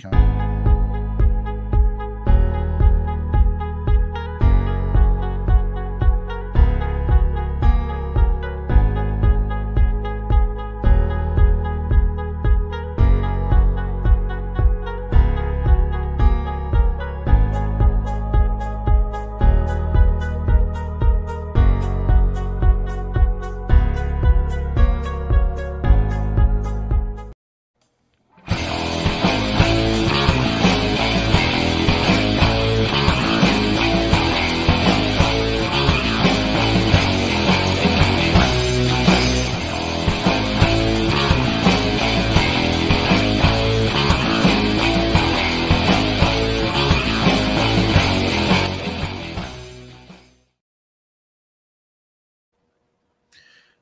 encounter.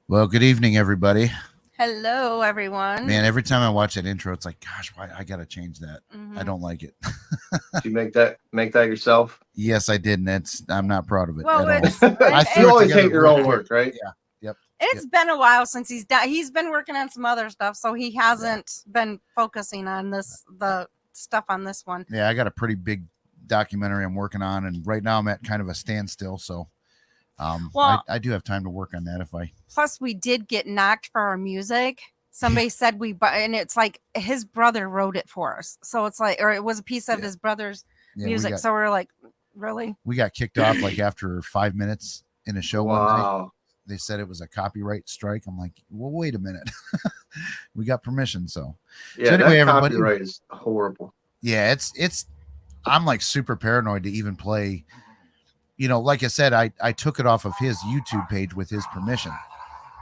Well, good evening, everybody. Hello, everyone. Man, every time I watch that intro, it's like, gosh, why I gotta change that. I don't like it. Did you make that yourself? Yes, I did, and I'm not proud of it Well, at it's, all. You always hate your own work, right? Yeah. Yep. It's been a while since he's done. He's been working on some other stuff, so he hasn't been focusing on the stuff on this one. Yeah, I got a pretty big documentary I'm working on, and right now I'm at kind of a standstill. So, I do have time to work on that if I. Plus, we did get knocked for our music. Somebody said and it's like his brother wrote it for us. So it's like, or it was a piece of his brother's music. So we're like, really? We got kicked off like after 5 minutes in a show one night. They said it was a copyright strike. I'm like, well, wait a minute. We got permission. So anyway, that copyright is horrible. Yeah, I'm like super paranoid to even play. You know, like I said, I took it off of his YouTube page with his permission.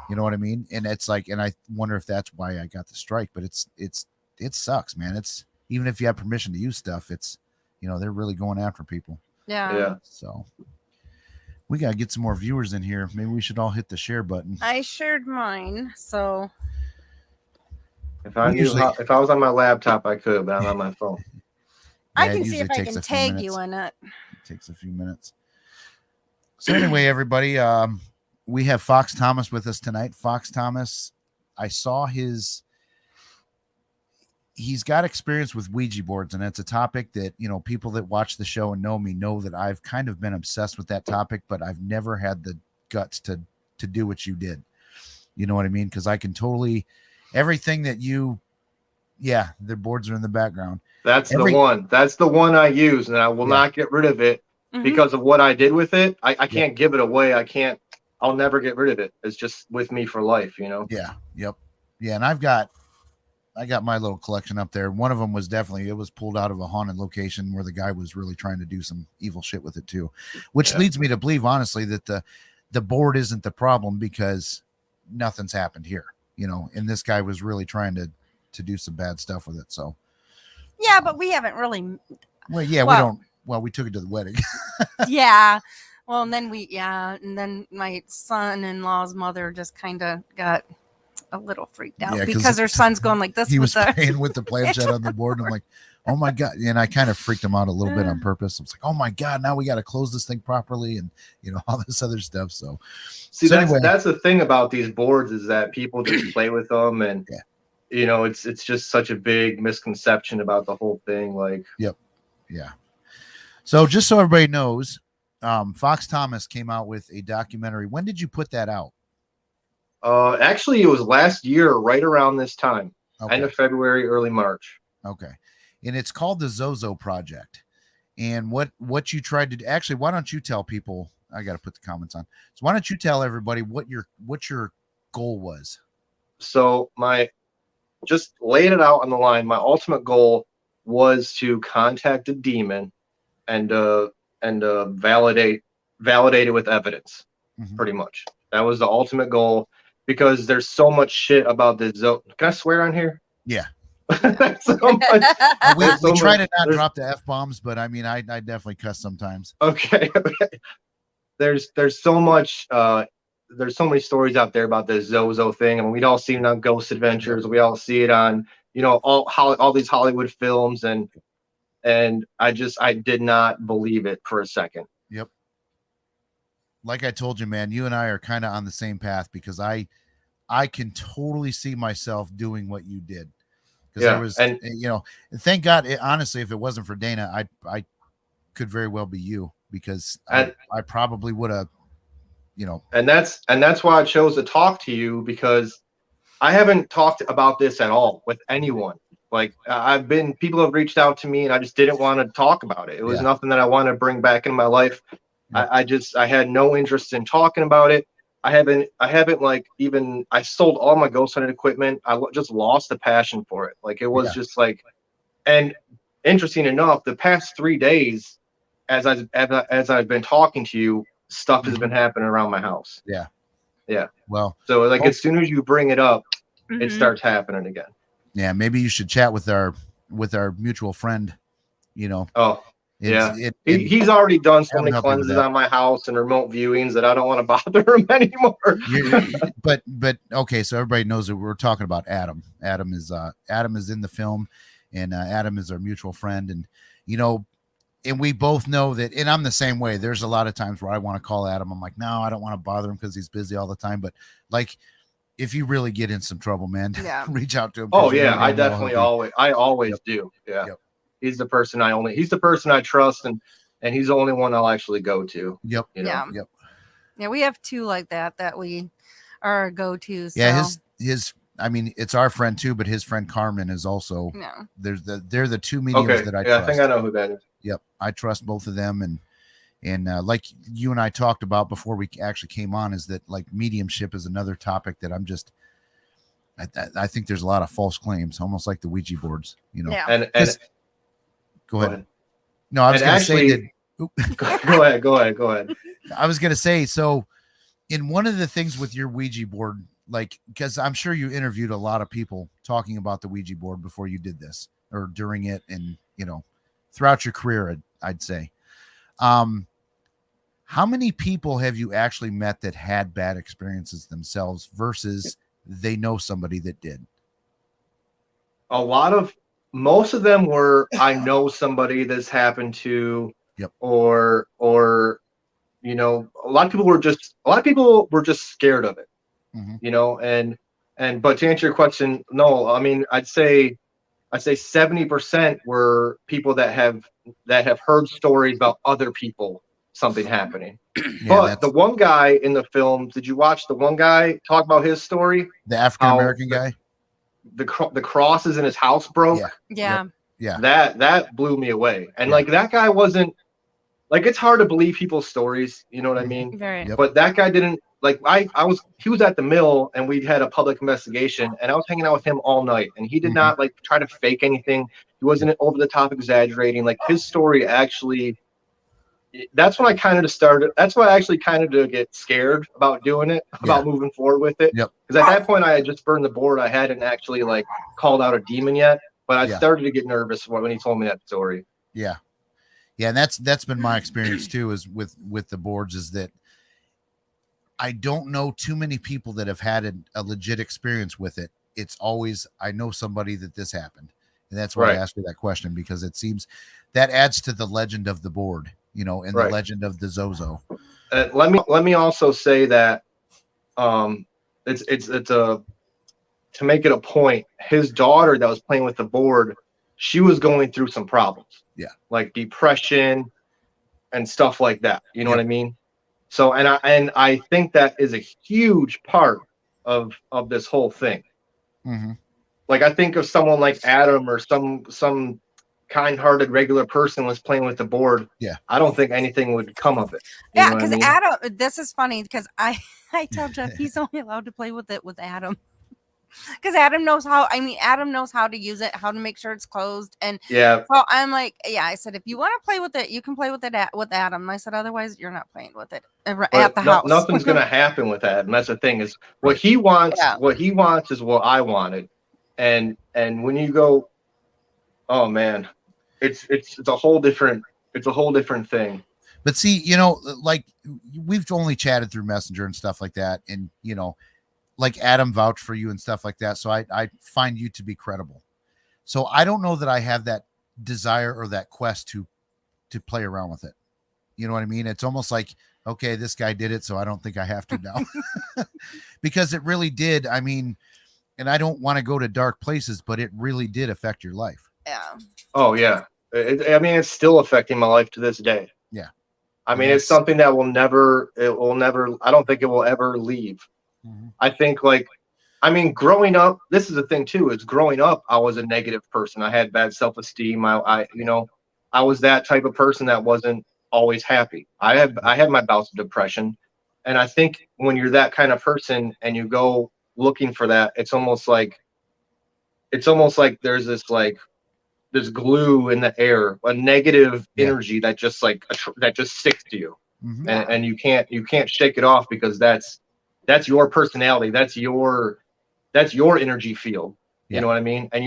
You know what I mean? And it's like, and I wonder if that's why I got the strike, but it sucks, man. It's even if you have permission to use stuff, it's, you know, they're really going after people. Yeah. So we got to get some more viewers in here. Maybe we should all hit the share button. I shared mine. So if I was on my laptop, I could, but I'm on my phone. I can see if I can tag you in it. It takes a few minutes. So anyway, everybody, we have Fox Thomas with us tonight. Fox Thomas, I saw he's got experience with Ouija boards, and it's a topic that, you know, people that watch the show and know me know that I've kind of been obsessed with that topic, but I've never had the guts to do what you did. You know what I mean? Because I can totally, everything that the boards are in the background. That's the one I use, and I will not get rid of it. Because of what I did with it. I can't give it away. I'll never get rid of it. It's just with me for life, you know? Yeah. Yep. Yeah. And I got my little collection up there. One of them was it was pulled out of a haunted location where the guy was really trying to do some evil shit with it too, which leads me to believe, honestly, that the board isn't the problem because nothing's happened here, you know, and this guy was really trying to do some bad stuff with it. So. Yeah, but we haven't really. We don't. Well, we took it to the wedding. Yeah. Well, and then my son-in-law's mother just kind of got a little freaked out because her son's going like this. He was playing with the planchette on the board. And I'm like, oh my God. And I kind of freaked him out a little bit on purpose. I was like, oh my God, now we got to close this thing properly. And, you know, all this other stuff. So that's the thing about these boards is that people just play with them. And, you know, it's just such a big misconception about the whole thing. Like, yep. Yeah. So just so everybody knows, Fox Thomas came out with a documentary. When did you put that out? Actually, it was last year, right around this time, end of February, early March. Okay. And it's called the Zozo Project. And what you tried to do, actually, why don't you tell people, I got to put the comments on. So why don't you tell everybody what your goal was? So just laying it out on the line, my ultimate goal was to contact a demon and validate it with evidence. Pretty much. That was the ultimate goal because there's so much shit about this. Can I swear on here? Yeah. So much, we try to not drop the F-bombs, but I mean, I definitely cuss sometimes. Okay. There's so much, there's so many stories out there about this Zozo thing. I mean, we'd all seen it on Ghost Adventures. We all see it on, you know, all these Hollywood films, and I did not believe it for a second. Yep. Like I told you, man, you and I are kind of on the same path because I can totally see myself doing what you did. because there was, and thank God, honestly, if it wasn't for Dana, I could very well be you, because I probably would have, and that's why I chose to talk to you, because I haven't talked about this at all with anyone. Like people have reached out to me and I just didn't want to talk about it. It was nothing that I want to bring back in my life. I had no interest in talking about it. I haven't like I sold all my ghost hunting equipment. I just lost the passion for it. Like it was just like, and interesting enough, the past 3 days, as I've been talking to you, stuff has been happening around my house. Yeah. Well, so like as soon as you bring it up, it starts happening again. Yeah, maybe you should chat with our mutual friend. Oh, he's already done so many cleanses on my house and remote viewings that I don't want to bother him anymore. but okay, so everybody knows that we're talking about Adam. Adam is in the film, and Adam is our mutual friend, and and we both know that. And I'm the same way. There's a lot of times where I want to call Adam. I'm like, no, I don't want to bother him because he's busy all the time. But like, if you really get in some trouble, man, reach out to him. Oh yeah, I definitely always do. Yeah. Yep. He's the person I trust, and he's the only one I'll actually go to. Yep. Yeah. We have two like that we are go-tos. So. Yeah. His, I mean, it's our friend too, but his friend Carmen is also, they're the two mediums that I trust. I think I know who that is. Yep. I trust both of them. And like you and I talked about before we actually came on, is that like mediumship is another topic that I think there's a lot of false claims, almost like the Ouija boards, Yeah. And go ahead. No, I was going to say that. Go ahead. I was going to say, so in one of the things with your Ouija board, like, because I'm sure you interviewed a lot of people talking about the Ouija board before you did this, or during it, and throughout your career, I'd say. How many people have you actually met that had bad experiences themselves versus they know somebody that did? Most of them were, I know somebody this happened to, or a lot of people were just scared of it, but to answer your question, no, I mean, I'd say 70% were people that have heard stories about other people, something happening. But the one guy in the film, did you watch the one guy talk about his story? The African-American guy? The crosses in his house broke. Yeah. That blew me away. And like that guy wasn't, like, it's hard to believe people's stories, you know what I mean? Very. But that guy didn't, like, he was at the mill and we had a public investigation and I was hanging out with him all night and he did not like try to fake anything. He wasn't over the top exaggerating. Like his story actually, that's when I kind of started. That's why I actually kind of did get scared about doing it, about moving forward with it. Because at that point I had just burned the board. I hadn't actually like called out a demon yet, but I started to get nervous when he told me that story. Yeah. And that's been my experience too, is with the boards, is that I don't know too many people that have had a legit experience with it. It's always, I know somebody that this happened. And that's why I asked you that question, because it seems that adds to the legend of the board, and the legend of the Zozo. Let me also say that it's to make it a point, his daughter that was playing with the board, she was going through some problems. Yeah. Like depression and stuff like that. You know what I mean? So, and I think that is a huge part of this whole thing. Like I think of someone like Adam or some kind-hearted regular person was playing with the board. I don't think anything would come of it. Yeah, because Adam, this is funny because I tell Jeff he's only allowed to play with it with Adam. Because Adam knows how to use it, how to make sure it's closed. And so I'm like, I said, if you want to play with it, you can play with it with Adam. And I said, otherwise, you're not playing with it at the house. Nothing's going to happen with Adam. That's the thing, is what he wants. What he wants is what I wanted. And when you go, oh man, it's a whole different thing. But see, like we've only chatted through Messenger and stuff like that. And, like Adam vouched for you and stuff like that. So I find you to be credible. So I don't know that I have that desire or that quest to play around with it. You know what I mean? It's almost like, okay, this guy did it, so I don't think I have to now. Because it really did. I mean, And I don't want to go to dark places, but it really did affect your life. Yeah. Oh yeah. I mean, it's still affecting my life to this day. Yeah. I mean, it's something that I don't think it will ever leave. Mm-hmm. I think growing up, this is the thing too, is growing up, I was a negative person. I had bad self-esteem. I was that type of person that wasn't always happy. I had my bouts of depression. And I think when you're that kind of person and you go looking for that, it's almost like there's this glue in the air, a negative energy that just sticks to you. Mm-hmm. And you can't shake it off because that's your personality. That's your energy field. You know what I mean? And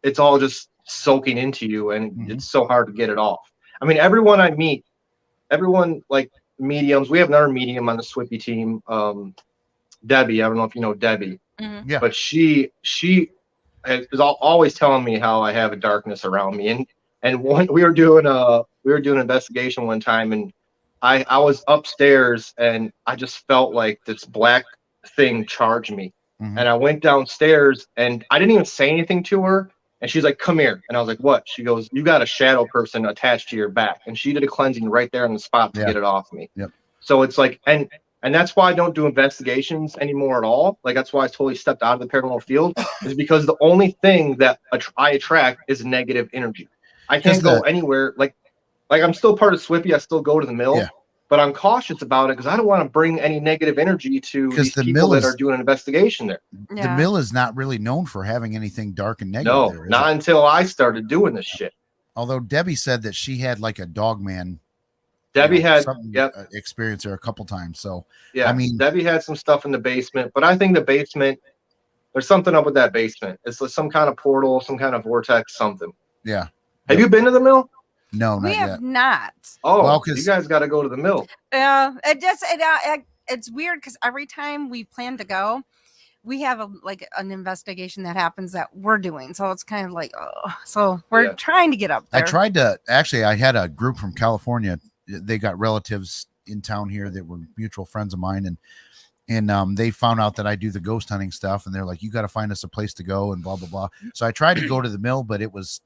it's all just soaking into you, and it's so hard to get it off. I mean, everyone I meet, like mediums, we have another medium on the Swippy team, Debbie. I don't know if you know Debbie. Mm-hmm. Yeah. But she is always telling me how I have a darkness around me. And we were doing an investigation one time, and I was upstairs and I just felt like this black thing charged me. Mm-hmm. And I went downstairs and I didn't even say anything to her. And she's like, "Come here." And I was like, "What?" She goes, "You got a shadow person attached to your back." And she did a cleansing right there on the spot to get it off me. Yep. So it's like, and that's why I don't do investigations anymore at all. Like, that's why I totally stepped out of the paranormal field, is because the only thing that I attract is negative energy. I can't go anywhere. Like I'm still part of Swippy. I still go to the mill, but I'm cautious about it because I don't want to bring any negative energy to these people that are doing an investigation there. The mill is not really known for having anything dark and negative. No, there, not until I started doing this shit. Although Debbie said that she had like a dog man. Debbie had experience there a couple times. So yeah, I mean, Debbie had some stuff in the basement, but I think the basement, there's something up with that basement. It's like some kind of portal, some kind of vortex, something. Yeah. Have you been to the mill? No, we have not. Oh, well, you guys got to go to the mill. Yeah, it's weird because every time we plan to go, we have an investigation that happens that we're doing. So it's kind of like, so we're trying to get up there. I had a group from California. They got relatives in town here that were mutual friends of mine. And they found out that I do the ghost hunting stuff. And they're like, "You got to find us a place to go," and blah, blah, blah. So I tried to go to the mill, but it was,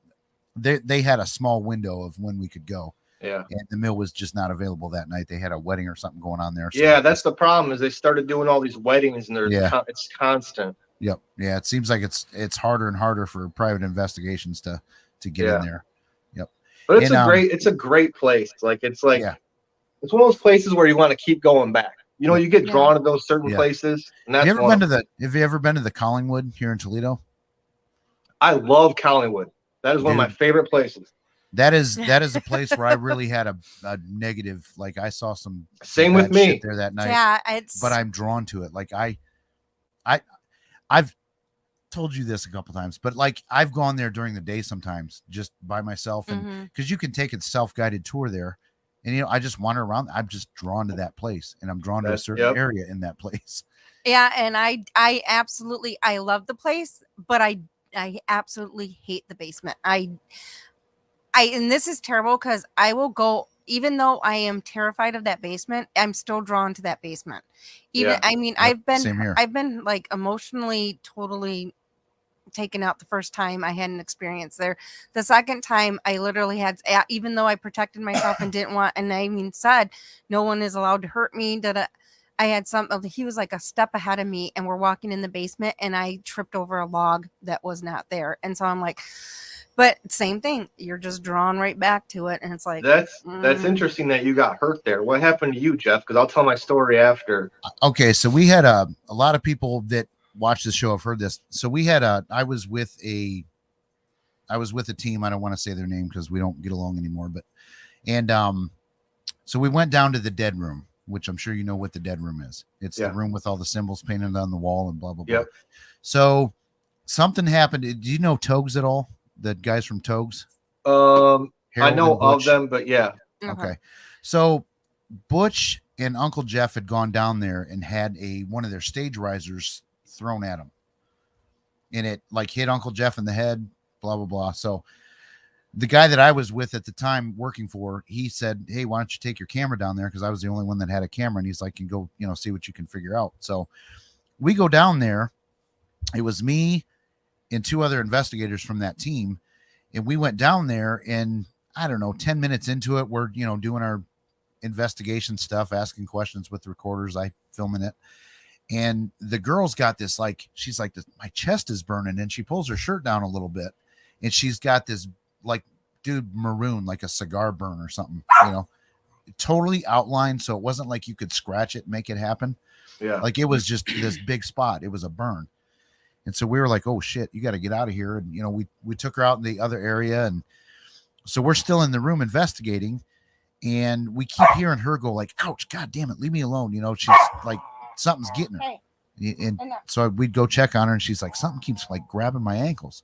they had a small window of when we could go. Yeah. And the mill was just not available that night. They had a wedding or something going on there. So that's the problem, is they started doing all these weddings and it's constant. Yep. Yeah. It seems like it's harder and harder for private investigations to get in there. Yep. But it's a great place. It's one of those places where you want to keep going back. You know, you get drawn to those certain places. And that's have you ever been to the Collingwood here in Toledo? I love Collingwood. That is one of my favorite places. That is a place where I really had a negative, like I saw some same with me there that night. Yeah, but I'm drawn to it. Like I've told you this a couple times, but like I've gone there during the day sometimes just by myself, and because you can take a self-guided tour there, and I just wander around. I'm just drawn to that place, and I'm drawn to a certain area in that place. Yeah, and I absolutely love the place, but I absolutely hate the basement. And this is terrible because I will go, even though I am terrified of that basement, I'm still drawn to that basement. I mean, I've been like emotionally totally taken out the first time I had an experience there. The second time I literally had, even though I protected myself and didn't want, and I even said, no one is allowed to hurt me, I had he was like a step ahead of me, and we're walking in the basement, and I tripped over a log that was not there. And so I'm like, but same thing, you're just drawn right back to it. And it's like, that's interesting that you got hurt there. What happened to you, Jeff? Because I'll tell my story after. Okay. So we had a lot of people that watch the show have heard this. So we had I was with a team. I don't want to say their name because we don't get along anymore, so we went down to the dead room, which I'm sure you know what the dead room is. It's the room with all the symbols painted on the wall and blah, blah, blah. Yep. So something happened. Do you know Togs at all? The guys from Togs? I know of them, but yeah. Okay. So Butch and Uncle Jeff had gone down there and had one of their stage risers thrown at them. And it like hit Uncle Jeff in the head, blah, blah, blah. So the guy that I was with at the time working for, he said, "Hey, why don't you take your camera down there?" Because I was the only one that had a camera. And he's like, "You go, see what you can figure out." So we go down there, it was me and 2 other investigators from that team. And we went down there, and I don't know, 10 minutes into it, we're, doing our investigation stuff, asking questions with the recorders, I filming it. And the girl's got this, like, she's like, my chest is burning. And she pulls her shirt down a little bit. And she's got this, like, dude, maroon, like a cigar burn or something, totally outlined. So it wasn't like you could scratch it and make it happen. Yeah. Like, it was just this big spot. It was a burn. And so we were like, oh shit, you got to get out of here. And, we took her out in the other area. And so we're still in the room investigating, and we keep hearing her go like, ouch, God damn it, leave me alone. She's like, something's getting her. And so we'd go check on her, and she's like, something keeps like grabbing my ankles.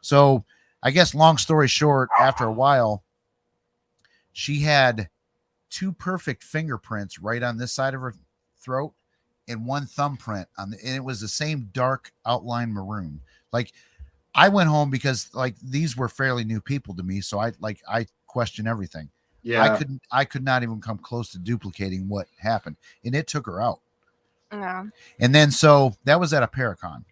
So I guess long story short, after a while, she had 2 perfect fingerprints right on this side of her throat, and 1 thumbprint and it was the same dark outline maroon. Like, I went home because like these were fairly new people to me. So I question everything. Yeah. I could not even come close to duplicating what happened, and it took her out. Yeah. And then, so that was at a Paracon.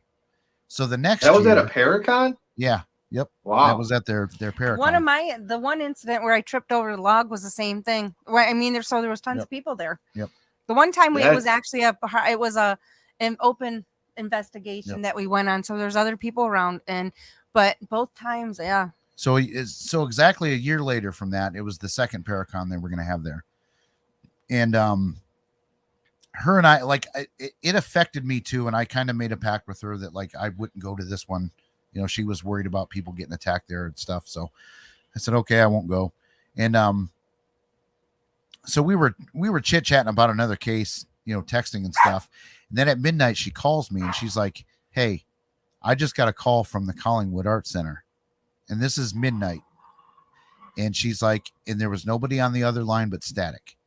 So the next that was year, at a Paracon? Yeah. Yep. Wow. That was at their Paracon. The one incident where I tripped over the log was the same thing. Well, I mean, there was tons of people there. Yep. The one time it was actually an open investigation that we went on. So there's other people around, but both times, yeah. So exactly a year later from that, it was the second Paracon that we're going to have there. And her and I, like, it affected me too. And I kind of made a pact with her that like I wouldn't go to this one. She was worried about people getting attacked there and stuff. So I said, okay, I won't go. And so we were chit-chatting about another case, texting and stuff. And then at midnight, she calls me and she's like, hey, I just got a call from the Collingwood Art Center. And this is midnight. And she's like, and there was nobody on the other line but static.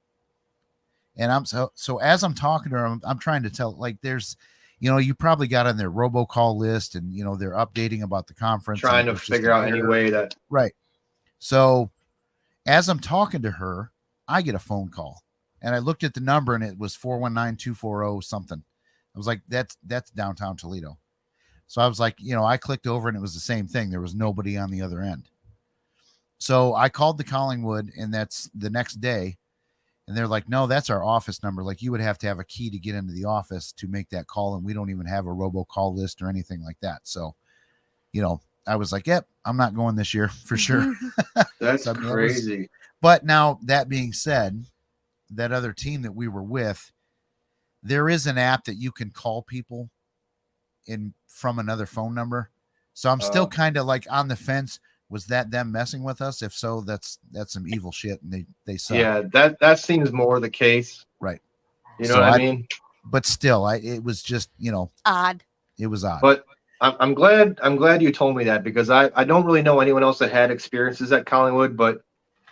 And so as I'm talking to her, I'm trying to tell, like, there's, you probably got on their robocall list, and, they're updating about the conference. Trying to figure out any way that. Right. So as I'm talking to her, I get a phone call, and I looked at the number, and it was 419-240 something. I was like, that's downtown Toledo. So I was like, I clicked over, and it was the same thing. There was nobody on the other end. So I called the Collingwood, and that's the next day. And they're like, no, that's our office number. Like, you would have to have a key to get into the office to make that call. And we don't even have a robocall list or anything like that. So, I was like, yep, I'm not going this year for sure. That's crazy. But now, that being said, that other team that we were with, there is an app that you can call people from another phone number. So I'm still kind of like on the fence. Was that them messing with us? If so, that's some evil shit, and they suck. Yeah, that seems more the case. Right. You know what I mean? But still, it was just, odd. It was odd. But I'm glad you told me that, because I don't really know anyone else that had experiences at Collingwood, but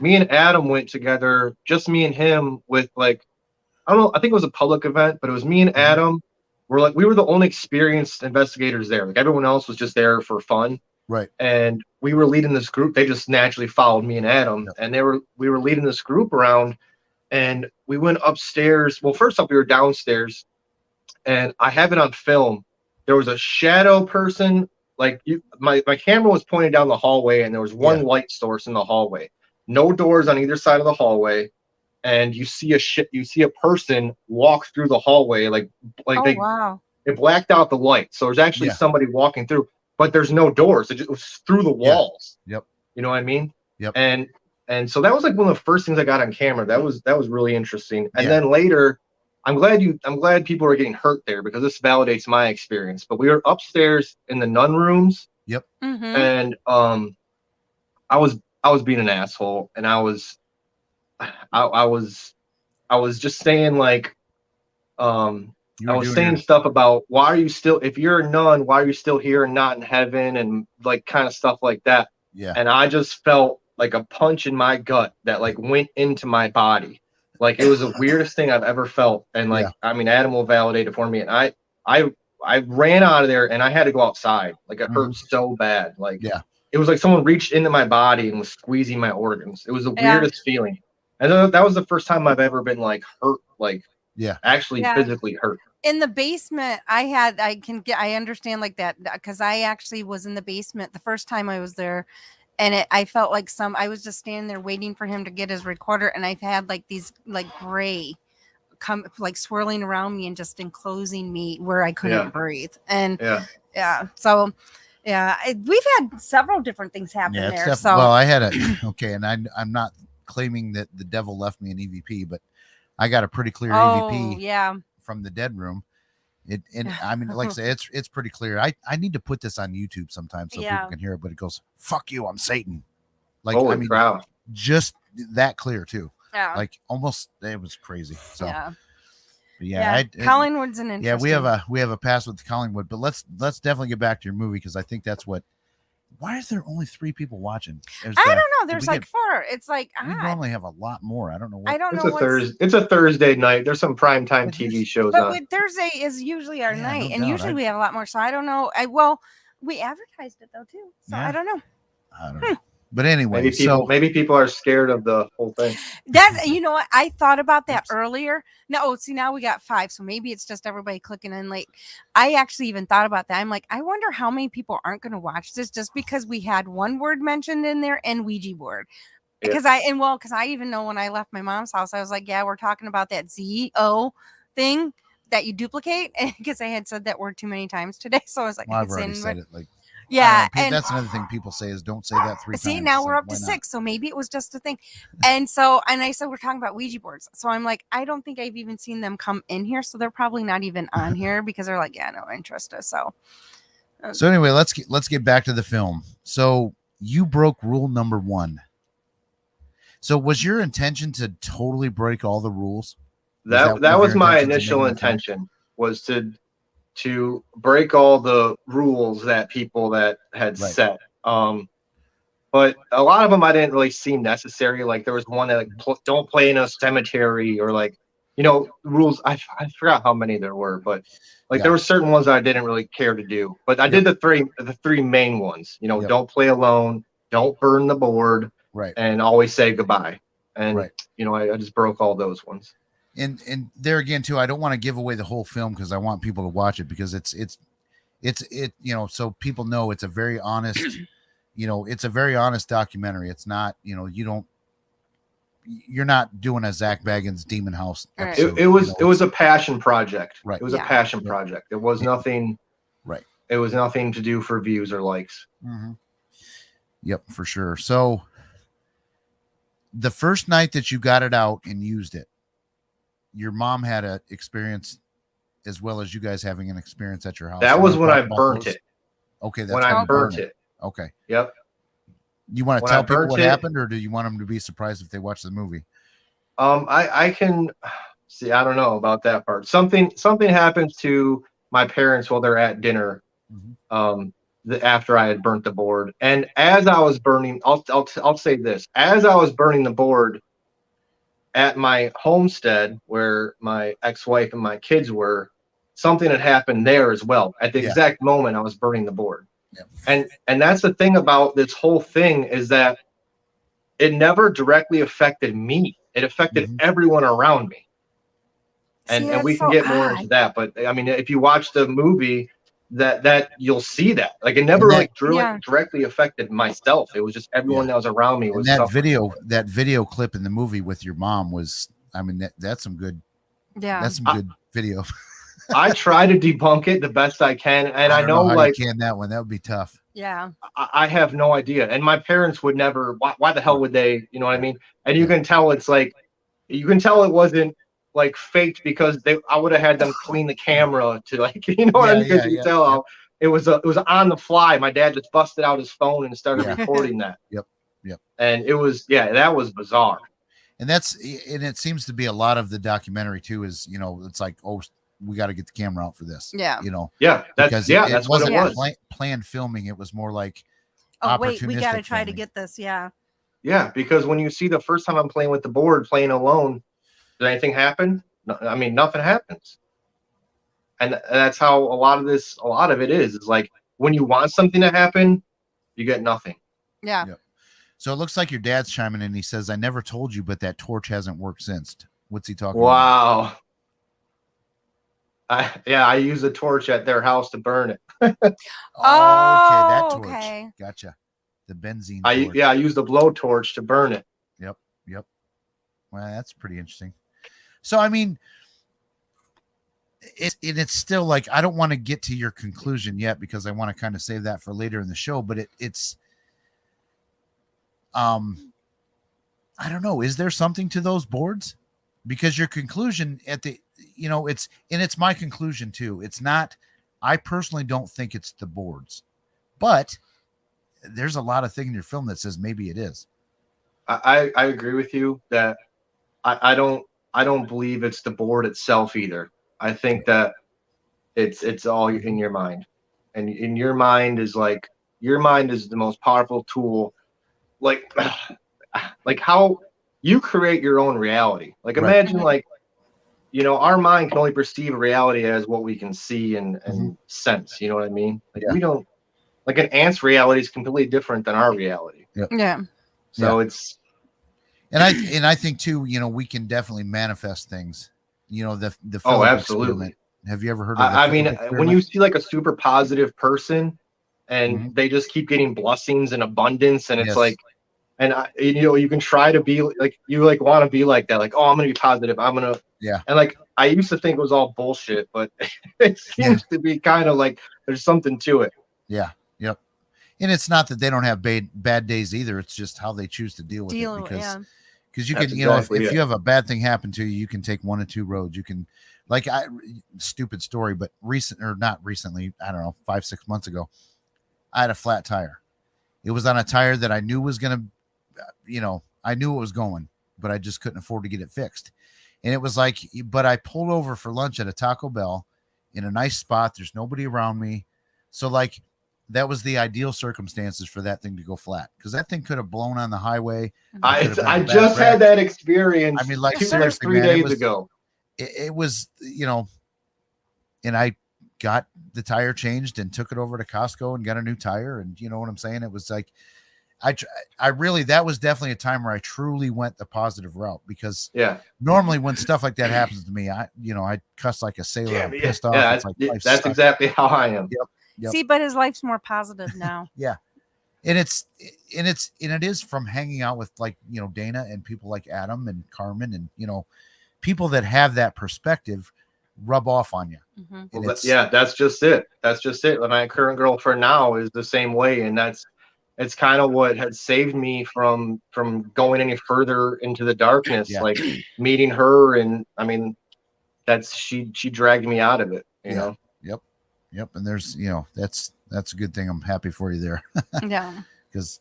me and Adam went together, just me and him, with like, I don't know, I think it was a public event, but it was me and Adam. We were the only experienced investigators there. Like, everyone else was just there for fun. Right. And we were leading this group. They just naturally followed me and Adam. Yep. And we were leading this group around, and we went upstairs. Well, first up, we were downstairs, and I have it on film. There was a shadow person. Like, my camera was pointed down the hallway, and there was one light source in the hallway. No doors on either side of the hallway. And you see a person walk through the hallway. Wow. It blacked out the light. So there's actually somebody walking through. But there's no doors. It was through the walls. Yep. You know what I mean? Yep. And so that was like one of the first things I got on camera. That was really interesting. And then later, I'm glad people are getting hurt there, because this validates my experience. But we were upstairs in the nun rooms. Yep. Mm-hmm. And I was being an asshole, and I was just saying, like, I was saying stuff about, why are you still, if you're a nun, why are you still here and not in heaven, and like kind of stuff like that. Yeah. And I just felt like a punch in my gut that like went into my body. Like, it was the weirdest thing I've ever felt. And like, I mean, Adam will validate it for me. And I ran out of there, and I had to go outside. Like, it hurt so bad. Like, it was like someone reached into my body and was squeezing my organs. It was the weirdest feeling. And that was the first time I've ever been like hurt, like actually physically hurt. in the basement, I understand like that because I actually was in the basement the first time I was there, and I felt like I was just standing there waiting for him to get his recorder, and I've had like these like gray come like swirling around me and just enclosing me where I couldn't breathe. And so we've had several different things happen there. Well, I had okay, and I'm not claiming that the devil left me an EVP, but I got a pretty clear EVP from the dead room. I mean, like I say, it's pretty clear. I need to put this on YouTube sometime so people can hear it, but it goes, "Fuck you, I'm Satan." Like, holy crap. Just that clear too. Yeah. Like almost, it was crazy. So Collingwood's an interesting. Yeah, we have a pass with Collingwood, but let's definitely get back to your movie because I think that's what. Why is there only 3 people watching? I don't know. There's like 4. It's like we normally have a lot more. I don't know. I don't know. It's a Thursday night. There's some primetime TV shows on. But Thursday is usually our night, and usually we have a lot more. So I don't know. We advertised it though too. So I don't know. I don't know. But anyway, maybe people are scared of the whole thing. You know what? I thought about that earlier. No, see, now we got 5, so maybe it's just everybody clicking in late. I actually even thought about that. I'm like, I wonder how many people aren't going to watch this just because we had one word mentioned in there and Ouija board. Because I even know when I left my mom's house, I was like, yeah, we're talking about that ZO thing that you duplicate, because I had said that word too many times today. So I was like, I've already said it like. Yeah, and that's another thing people say is don't say that 3 times. See, now we're up to 6, so maybe it was just a thing. And I said we're talking about Ouija boards, so I'm like, I don't think I've even seen them come in here, so they're probably not even on here because they're like, yeah, no interest. So anyway, let's get back to the film. So you broke rule number 1. So was your intention to totally break all the rules? That was my initial intention, was to break all the rules that people that had set. But a lot of them I didn't really seem necessary. Like there was one that like don't play in a cemetery, or like, rules. I forgot how many there were, but like there were certain ones I didn't really care to do. But I did the three main ones. Don't play alone, don't burn the board, and always say goodbye. And I just broke all those ones. And there again too, I don't want to give away the whole film because I want people to watch it because it's so people know it's a very honest, it's a very honest documentary. It's not, you're not doing a Zach Baggins Demon House episode. It was a passion project. Right. It was a passion project. It was nothing. Right. It was nothing to do for views or likes. Mm-hmm. Yep, for sure. So the first night that you got it out and used it, your mom had an experience as well as you guys having an experience at your house. That was when I burnt it. Okay. That's when I burnt it. Okay. Yep. You want to tell people what happened, or do you want them to be surprised if they watch the movie? I can see. I don't know about that part. Something happens to my parents while they're at dinner. After I had burnt the board, and as I was burning, I'll say this: as I was burning the board at my homestead where my ex-wife and my kids were, something had happened there as well. At the exact moment I was burning the board. And that's the thing about this whole thing, is that it never directly affected me. It affected everyone around me. And we can get more into that. But I mean, if you watch the movie, that you'll see that. Like it never directly affected myself. It was just everyone that was around me. Was that video clip in the movie with your mom was, I mean, that's some good. Yeah, that's some good video. I try to debunk it the best I can, and I know like you can that one. That would be tough. Yeah, I have no idea, and my parents would never. Why the hell would they? You know what I mean? And you can tell it's like, you can tell it wasn't like faked because I would have had them clean the camera to like, what I mean? Because you can tell it was on the fly. My dad just busted out his phone and started recording that. Yep. And it was that was bizarre. And it seems to be a lot of the documentary too. Is it's like, oh, we got to get the camera out for this. Yeah. That's it what it was. Planned filming. It was more like, oh wait, we got to try to get this. Yeah. Yeah, because when you see the first time I'm playing with the board, playing alone. Did anything happen? No, I mean, nothing happens. And that's how a lot of it is like when you want something to happen, you get nothing. Yeah. So it looks like your dad's chiming in. He says, I never told you, but that torch hasn't worked since. What's he talking about? Wow. I used a torch at their house to burn it. Okay, that torch. Okay. Gotcha. The benzene torch. I used a blowtorch to burn it. Yep. Well, that's pretty interesting. So, I mean, it's still like, I don't want to get to your conclusion yet because I want to kind of save that for later in the show, but it's I don't know, is there something to those boards? Because your conclusion at the, it's my conclusion too. It's not, I personally don't think it's the boards, but there's a lot of things in your film that says maybe it is. I agree with you that I don't believe it's the board itself either. I think that it's all in your mind, and in your mind is the most powerful tool. Like how you create your own reality. Like imagine our mind can only perceive reality as what we can see and sense. You know what I mean? We don't, like an ant's reality is completely different than our reality. Yeah. So it's, and I think too, we can definitely manifest things. The oh, Philip absolutely. experiment. Have you ever heard of I mean, when you see like a super positive person and they just keep getting blessings and abundance, and it's like, and you can try to be like, you like want to be like that, like, oh, I'm gonna be positive, I'm gonna, and like I used to think it was all bullshit, but it seems to be kind of like there's something to it. Yep. And it's not that they don't have bad days either. It's just how they choose to deal with it. Because you can, if you have a bad thing happen to you, you can take one of two roads. You can, stupid story, but not recently, I don't know, 5-6 months ago, I had a flat tire. It was on a tire that I knew was going to, I knew it was going, but I just couldn't afford to get it fixed. And it was like, but I pulled over for lunch at a Taco Bell in a nice spot. There's nobody around me. So that was the ideal circumstances for that thing to go flat, because that thing could have blown on the highway. I just had that experience. I mean, 2 or 3 days ago. It was, and I got the tire changed and took it over to Costco and got a new tire. And you know what I'm saying? It was like, I really, that was definitely a time where I truly went the positive route, because normally when stuff like that happens to me, I cuss like a sailor. I'm pissed off. Yeah, it's like, that's exactly how I am. Yep. See, but his life's more positive now. And it is from hanging out with Dana and people like Adam and Carmen and people that have that perspective rub off on you. Well, that's just it. And my current girlfriend now is the same way, and it's kind of what had saved me from going any further into the darkness. Like meeting her, and I mean, she dragged me out of it. You know. Yep. And there's, that's a good thing. I'm happy for you there. Yeah. Because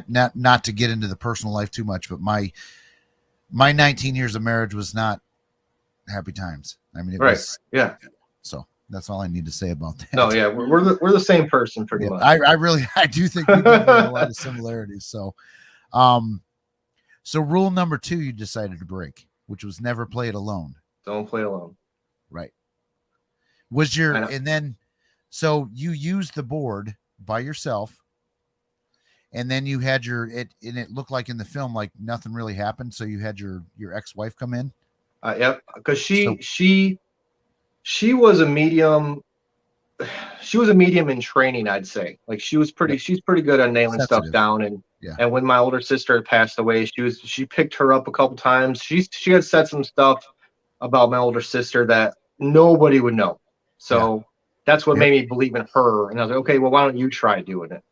not to get into the personal life too much, but my 19 years of marriage was not happy times. I mean, it was. Yeah. So that's all I need to say about that. No, yeah, we're the same person pretty much. I do think we have a lot of similarities. So, so rule number 2, you decided to break, which was never play it alone. Don't play alone. Right. And then, so you used the board by yourself, and then you had and it looked like in the film, like nothing really happened. So you had your ex-wife come in. Yep. Cause she was a medium. She was a medium in training, I'd say. Like she's pretty good at nailing stuff down. And when my older sister had passed away, she picked her up a couple times. She had said some stuff about my older sister that nobody would know. So that's what made me believe in her. And I was like, okay, well, why don't you try doing it?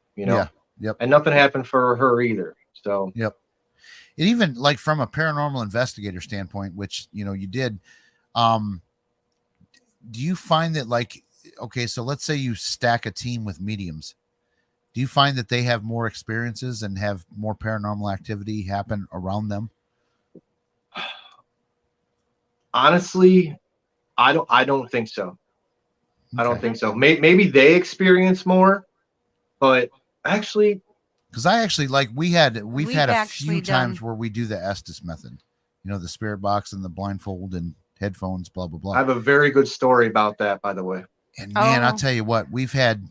And nothing happened for her either. So, And even like from a paranormal investigator standpoint, which, you did, do you find that okay, so let's say you stack a team with mediums. Do you find that they have more experiences and have more paranormal activity happen around them? Honestly, I don't think so. I don't think so. Maybe they experience more, but actually, because we've had a few times where we do the Estes method, the spirit box and the blindfold and headphones, blah blah blah. I have a very good story about that, by the way. And man, I'll tell you what, we've had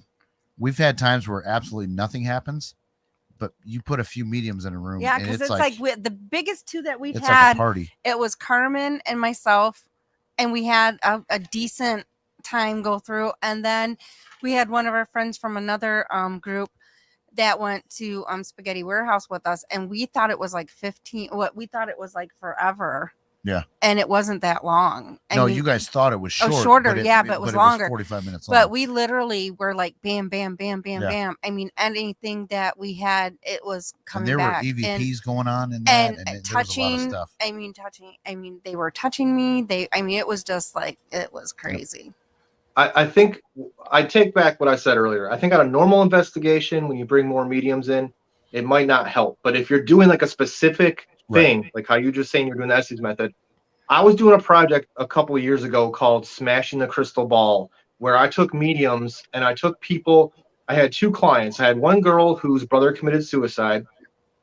times where absolutely nothing happens, but you put a few mediums in a room. Yeah, because it's like the biggest 2 that we've it's had. Like a party. It was Carmen and myself and we had a decent time go through. And then we had one of our friends from another group that went to Spaghetti Warehouse with us, and we thought it was like 15. What we thought it was like forever. Yeah. And it wasn't that long. No, you guys thought it was short. Shorter, but it was longer. 45 minutes long. But we literally were like bam, bam, bam, bam, bam. I mean, anything that we had, it was coming back. And there were EVPs going on in that, and touching. There was a lot of stuff. I mean, they were touching me. It was just like, it was crazy. I think I take back what I said earlier. I think on a normal investigation, when you bring more mediums in, it might not help. But if you're doing like a specific thing, like how you just saying you're doing the Estes method. I was doing a project a couple of years ago called Smashing the Crystal Ball, where I took mediums and I took people. I had 2 clients. I had one girl whose brother committed suicide,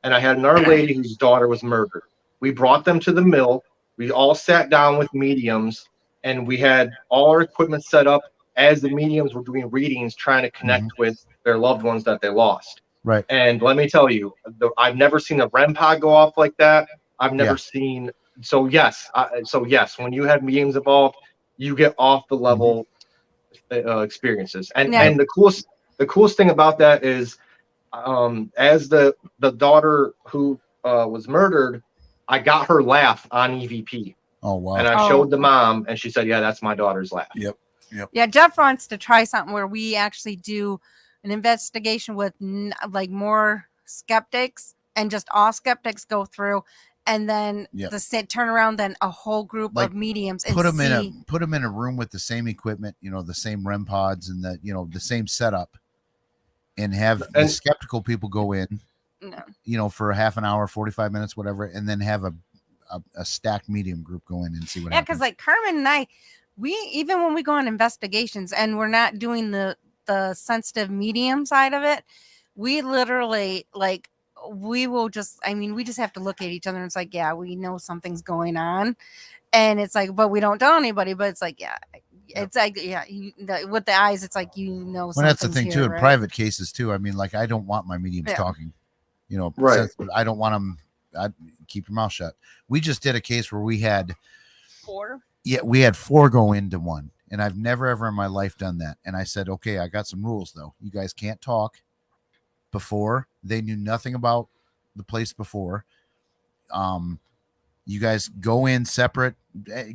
and I had another lady whose daughter was murdered. We brought them to the mill. We all sat down with mediums, and we had all our equipment set up as the mediums were doing readings, trying to connect with their loved ones that they lost. Right. And let me tell you, I've never seen a REM pod go off like that. I've never seen. So yes, when you have mediums involved, you get off the level experiences. And the coolest thing about that is, as the daughter who was murdered, I got her laugh on EVP. Oh wow! And I showed the mom, and she said, "Yeah, that's my daughter's laugh." Yep. Yeah, Jeff wants to try something where we actually do an investigation with like more skeptics, and just all skeptics go through, and then turn around then a whole group of mediums and put them in a room with the same equipment, the same REM pods and the same setup, and have the skeptical people go in, for a half an hour, 45 minutes, whatever, and then have a stacked medium group go in and see what happens. Because like Carmen and I, we even when we go on investigations and we're not doing the sensitive medium side of it, we literally we will just, we just have to look at each other and it's like, yeah, we know something's going on, and it's like, but we don't tell anybody, but it's like, it's like, with the eyes, it's like, well, that's the thing too, in private cases too. I don't want my mediums talking, right. I don't want them. I'd keep your mouth shut. We just did a case where we had 4. Yeah, we had 4 go into one, and I've never ever in my life done that. And I said, okay, I got some rules though. You guys can't talk before. They knew nothing about the place before. You guys go in separate,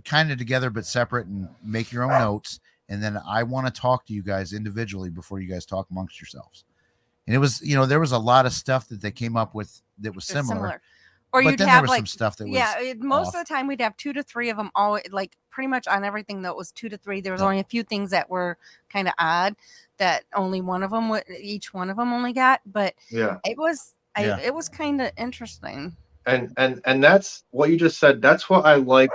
kind of together but separate, and make your own notes. And then I want to talk to you guys individually before you guys talk amongst yourselves. And it was, there was a lot of stuff that they came up with that was similar. Or but you'd then have there was some stuff that was most off. of the time we'd have 2 to 3 of them, all pretty much on everything that was 2 to 3. There was only a few things that were kind of odd that only one of them each one of them only got, but it was it was kind of interesting. And that's what you just said. That's what I like.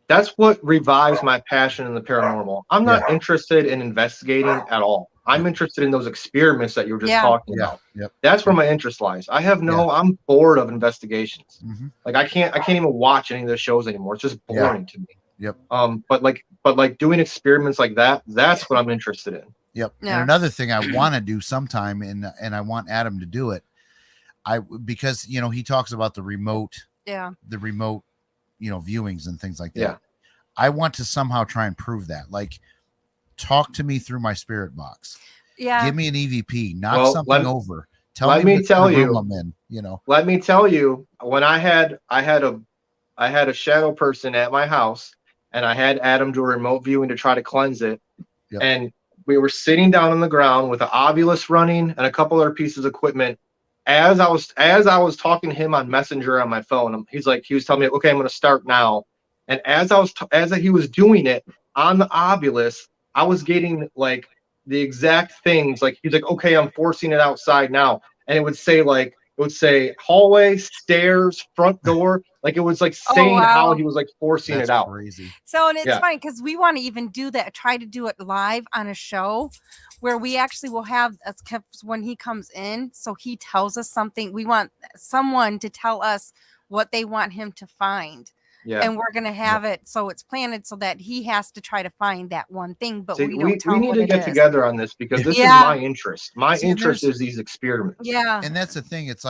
That's what revives my passion in the paranormal. I'm not interested in investigating at all. I'm interested in those experiments that you were just talking about. Yep. That's where my interest lies. I'm bored of investigations. Mm-hmm. I can't even watch any of the shows anymore. It's just boring to me. Yep. But doing experiments like that, that's what I'm interested in. Yep. Yeah. And another thing I want to do sometime, and I want Adam to do it, because he talks about the remote viewings and things like that. Yeah. I want to somehow try and prove that. Talk to me through my spirit box. Yeah. Give me an EVP. Knock something over. Let me tell you. Let me tell you. When I had a shadow person at my house, and I had Adam do a remote viewing to try to cleanse it, and we were sitting down on the ground with an Ovilus running and a couple other pieces of equipment. As I was talking to him on Messenger on my phone, he was telling me, okay, I'm going to start now. And as he was doing it on the Ovilus, I was getting the exact things. He's like, okay, I'm forcing it outside now. And it would say hallway, stairs, front door. It was saying how he was forcing it out. Crazy. So, and it's funny because we want to even do that, try to do it live on a show where we actually will have when he comes in. So he tells us something. We want someone to tell us what they want him to find. Yeah. And we're going to have it so it's planted so that he has to try to find that one thing, but we don't tell him. We need to get together on this because this is my interest. My interest is these experiments. Yeah. And that's the thing. It's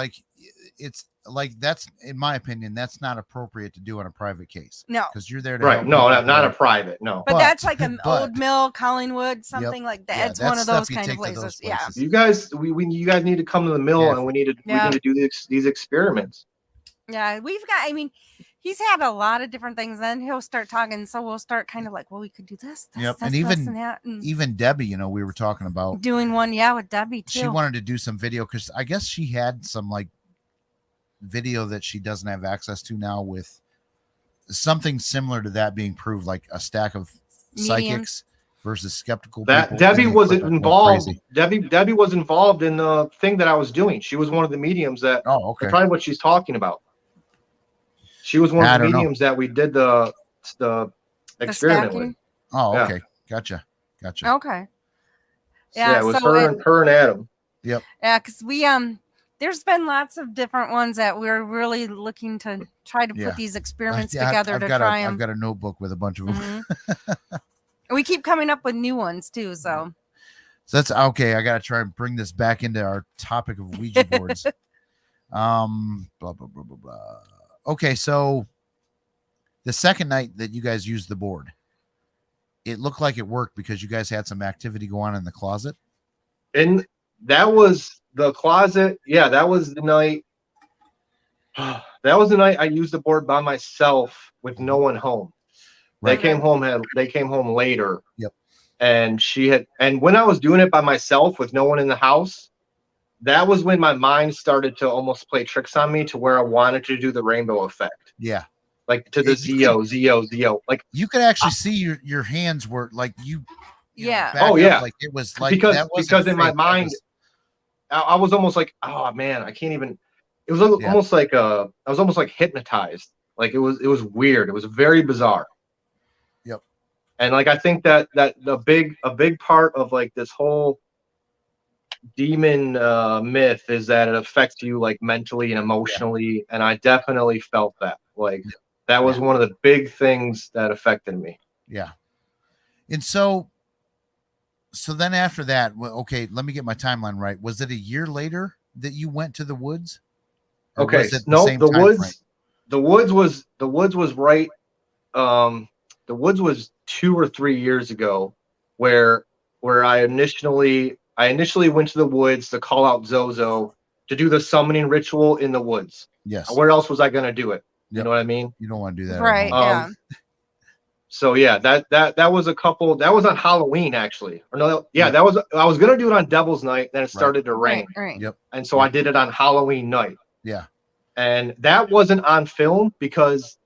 like that's, in my opinion, that's not appropriate to do on a private case. No, because you're there to Right. help No, people not a out. private. No. but that's like an but- Old Mill, Collingwood, something like that. Yeah, It's that's one of stuff those you kind of take to those places. Yeah. places. You guys, you guys need to come to the mill, Yeah. and we need to Yeah. do these experiments. Yeah, we've got, I mean, he's had a lot of different things. Then he'll start talking. So we'll start kind of like, well, we could do this, Yep. this, And this, even- and that. And Even Debbie, you know, we were talking about doing one, yeah, with Debbie too. she wanted to do some video because I guess she had some like video that she doesn't have access to now with something similar to that being proved, like a stack of psychics versus skeptical That people. Debbie and they was put that involved. crazy. Debbie was involved in the thing that I was doing. She was one of the mediums that. Oh, okay. That's probably what she's talking about. She was one I of the don't know. mediums that we did the experiment stacking? with. Oh, Yeah. okay. Gotcha. Okay. So, yeah, it was so her and Adam. Yeah, because we there's been lots of different ones that we're really looking to try to Yeah. put these experiments Yeah, together I've to got try I've them. got a notebook with a bunch of them. We keep coming up with new ones too. So So that's okay. I got to try and bring this back into our topic of Ouija boards. Blah, blah, blah, blah, blah. Okay. So the second night that you guys used the board, it looked like it worked because you guys had some activity go on in the closet. And that was the closet. Yeah, that was the night. That was the night I used the board by myself with no one home. Right. They came home later. Yep. And and when I was doing it by myself with no one in the house, that was when my mind started to almost play tricks on me to where I wanted to do the rainbow effect. Yeah. Like to the Zio. Like you could actually see your hands were like you yeah. back up, yeah. like it was like because that wasn't because in my fake, that mind was- I was almost like, oh man, I can't even. It was almost like I was almost like hypnotized. Like it was weird. It was very bizarre. Yep. And like I think that a big part of like this whole demon myth is that it affects you like mentally and emotionally, and I definitely felt that. Like that was one of the big things that affected me. Yeah. And so then after that, okay, let me get my timeline right. Was it a year later that you went to the woods? Or Okay, was it no, same the time woods, frame? the woods was right. The woods was 2 or 3 years ago, where I initially went to the woods to call out Zozo to do the summoning ritual in the woods. Yes. Where else was I going to do it? You Yep. know what I mean? You don't want to do that. at Right. home. Yeah. So yeah, that was a couple. That was on Halloween actually. Or no, yeah, Yep. that was. I was gonna do it on Devil's Night, then it started to rain, Right. Yep. and so I did it on Halloween night. Yeah. And that wasn't on film because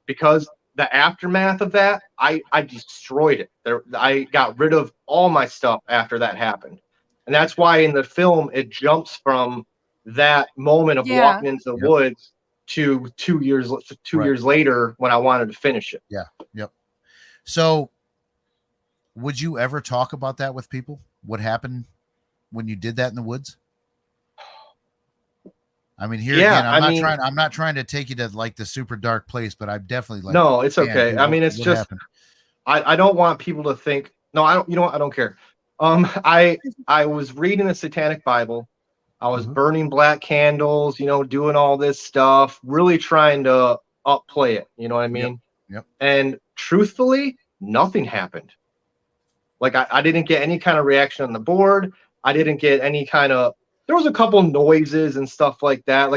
the aftermath of that, I destroyed it. I got rid of all my stuff after that happened, and that's why in the film it jumps from that moment of walking into the woods to 2 years years later when I wanted to finish it. Yeah. Yep. So would you ever talk about that with people? What happened when you did that in the woods? I mean, here again, I'm not trying to take you to like the super dark place, but I'm definitely like, no, it's okay. Dude, I mean, it's what just, happened? I don't want people to think, no, I don't, you know what? I don't care. I was reading the Satanic Bible. I was burning black candles, doing all this stuff, really trying to upplay it. You know what I mean? Yep. And truthfully, nothing happened. Like I didn't get any kind of reaction on the board. I didn't get any kind of, there was a couple noises and stuff like that.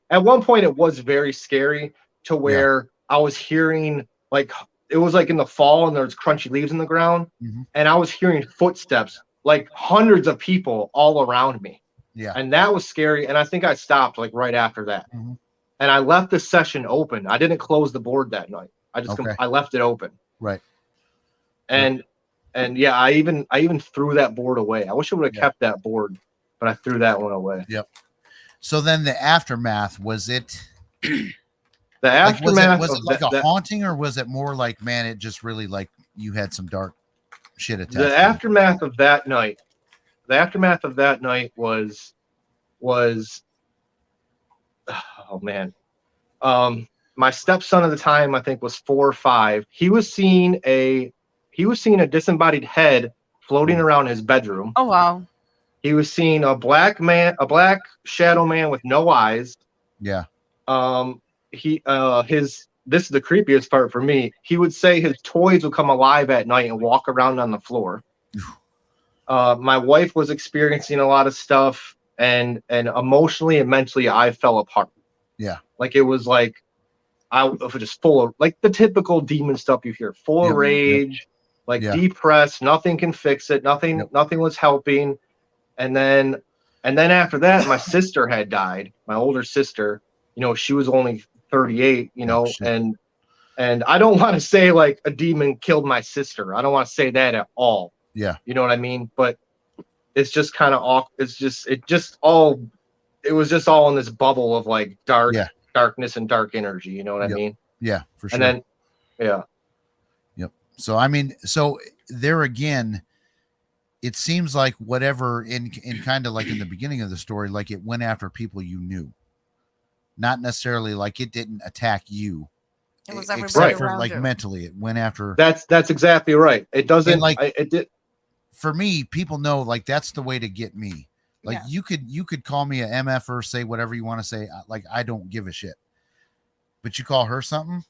At one point it was very scary to where I was hearing it was like in the fall and there's crunchy leaves in the ground. And I was hearing footsteps, like hundreds of people all around me. Yeah. And that was scary. And I think I stopped like right after that. And I left the session open. I didn't close the board that night. I left it open. Right. And yeah, I even threw that board away. I wish I would have kept that board, but I threw that one away. Yep. So then the aftermath, was it the aftermath was it like a haunting, or was it more like, man, it just really like you had some dark shit attached? The aftermath of that night was oh man. My stepson at the time, I think, was 4 or 5. He was seeing a disembodied head floating around his bedroom. Oh wow. He was seeing a black shadow man with no eyes. Yeah. This is the creepiest part for me. He would say his toys would come alive at night and walk around on the floor. My wife was experiencing a lot of stuff, and emotionally and mentally, I fell apart. Yeah. Like it was like I was just full of like the typical demon stuff you hear, full of rage, depressed, nothing can fix it, nothing was helping. And then after that, my sister had died, my older sister. She was only 38, and I don't want to say like a demon killed my sister. I don't want to say that at all. Yeah. You know what I mean? But it's just kind of off. It was just all in this bubble of like darkness and dark energy. You know what I mean? Yeah, for sure. And then, Yep. So, I mean, so there again, it seems like whatever in kind of like in the beginning of the story, like it went after people you knew. Not necessarily like it didn't attack you. It was everybody except for around like you. mentally, it went after. That's exactly right. It doesn't like it did. For me, people know like that's the way to get me. Like you could call me a MF or say whatever you want to say. Like I don't give a shit. But you call her something,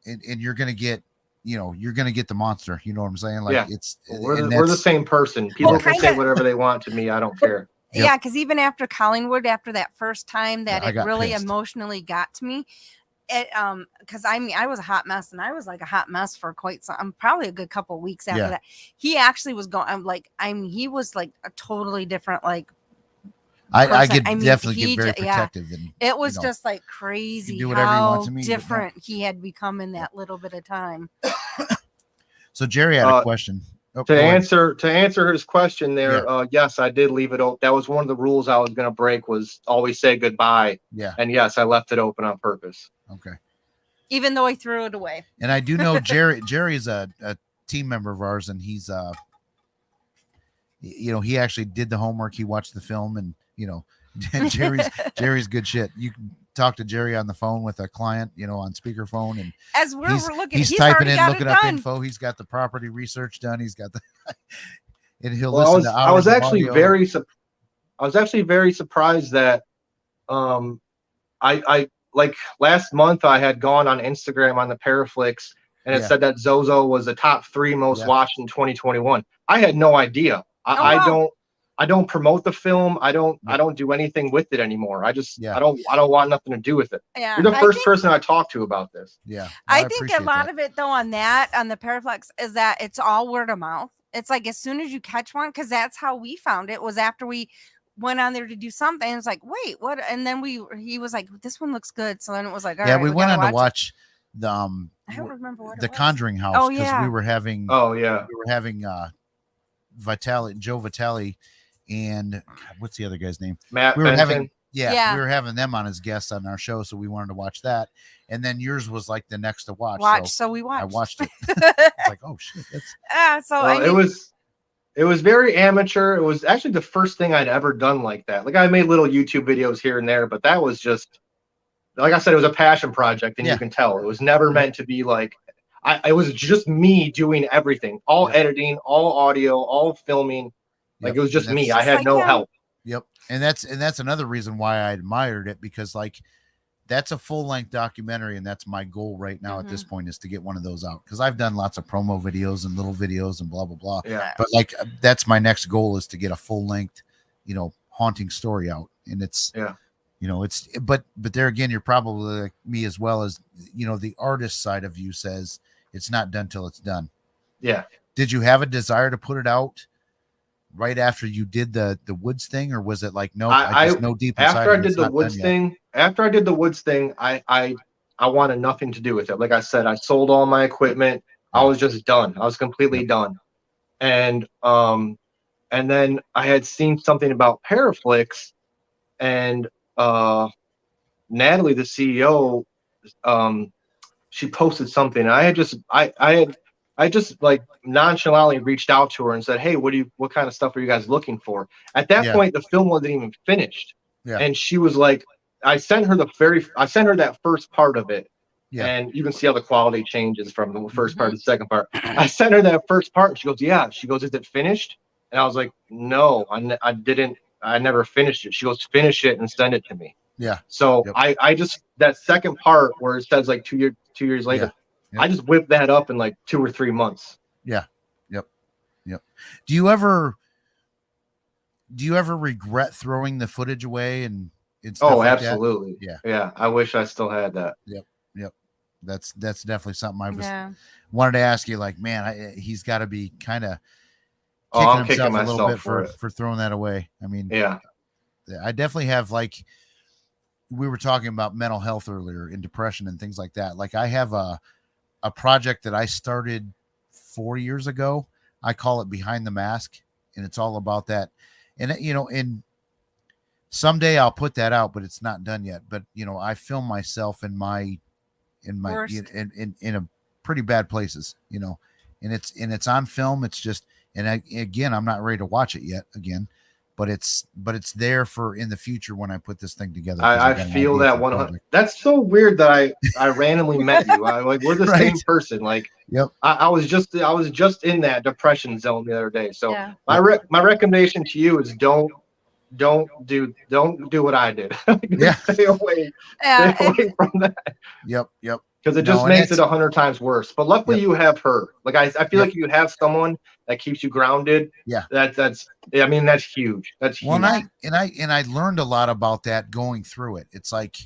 and you're gonna get, you're gonna get the monster. You know what I'm saying? Like we're the same person. People can say whatever they want to me. I don't care. Yeah, because even after Collingwood, after that first time that it really pissed. Emotionally got to me, it because I was a hot mess, and I was like a hot mess for probably a good couple of weeks after that. He actually was going. He was like a totally different like. I could definitely get very protective. And, it was just like crazy do whatever you want to me, different he had become in that little bit of time. So Jerry had a question. To answer his question there, yes, I did leave it open. That was one of the rules I was going to break, was always say goodbye. Yeah. And yes, I left it open on purpose. Okay. Even though I threw it away. And I do know Jerry is a team member of ours, and he's he actually did the homework. He watched the film, and Jerry's good shit. You can talk to Jerry on the phone with a client, on speakerphone, and as we're looking, he's typing in, looking up info. He's got the property research done. He's got the, and he'll listen to hours. I was actually very surprised that, I like last month I had gone on Instagram on the Paraflix, and it said that Zozo was the top 3 most watched in 2021. I had no idea. I don't promote the film. I don't do anything with it anymore. I don't want nothing to do with it. Yeah. You're the first person I talked to about this. Yeah. I think a lot of it though on the Paraflex is that it's all word of mouth. It's like as soon as you catch one, because that's how we found it, was after we went on there to do something. It's like, wait, what? And then he was like, this one looks good. So then it was like, all right, we went on to watch the I don't remember what the Conjuring House. Oh yeah. We were having Joe Vitale, and God, what's the other guy's name? Matt. We were Benson. we were having them on as guests on our show, so we wanted to watch that. And then yours was like the next to watch. So we watched. I watched it. I was like, oh shit, that's it was very amateur. It was actually the first thing I'd ever done like that. Like I made little YouTube videos here and there, but that was just, like I said, it was a passion project, and you can tell it was never meant to be like. It was just me doing everything, all editing, all audio, all filming. Like it was just me. I had no help. Yep. And that's another reason why I admired it, because like that's a full-length documentary, and that's my goal right now at this point, is to get one of those out, because I've done lots of promo videos and little videos and blah blah blah. Yeah. But like that's my next goal, is to get a full-length, haunting story out. And it's it's but there again, you're probably like me as well, as the artist side of you says it's not done till it's done. Yeah. Did you have a desire to put it out right after you did the Woods thing, or was it like, no, I just know deep inside after I did the Woods thing? After I did the Woods thing, I wanted nothing to do with it. Like I said, I sold all my equipment. I was just done. I was completely done. And then I had seen something about Paraflix, and Natalie, the CEO, she posted something. I just like nonchalantly reached out to her and said, hey, what kind of stuff are you guys looking for? At that point, the film wasn't even finished. Yeah. And she was like, I sent her that first part of it. Yeah. And you can see how the quality changes from the first part to the second part. I sent her that first part. And she goes, yeah. She goes, is it finished? And I was like, no, I didn't. I never finished it. She goes, finish it and send it to me. Yeah. So Yep. I just, that second part where it says like 2 years later, Yep. I just whipped that up in like 2 or 3 months. Yeah. Yep. Do you ever regret throwing the footage away and stuff like absolutely. that? Yeah. I wish I still had that. Yep. That's definitely something I was Yeah. wanted to ask you. Like, man, he's got to be kind of I'm kicking kicking himself a little bit for throwing that away. I mean, yeah. I definitely have, like, we were talking about mental health earlier and depression and things like that. Like, I have a project that I started 4 years ago. I call it Behind the Mask, and it's all about that. And and someday I'll put that out, but it's not done yet. But I film myself in my in a pretty bad places, and it's on film. It's just, and again, I'm not ready to watch it yet again, but it's there for in the future when I put this thing together. I feel that 100. That's so weird that I randomly met you. We're the right? same person. Like, yep. I was just in that depression zone the other day. So my recommendation to you is don't do what I did. Stay away from that. Yep. Because it just makes it 100 times worse. But luckily you have her. Like, I feel like you have someone that keeps you grounded. Yeah. That's huge. That's huge. Well, and I learned a lot about that going through it. It's like,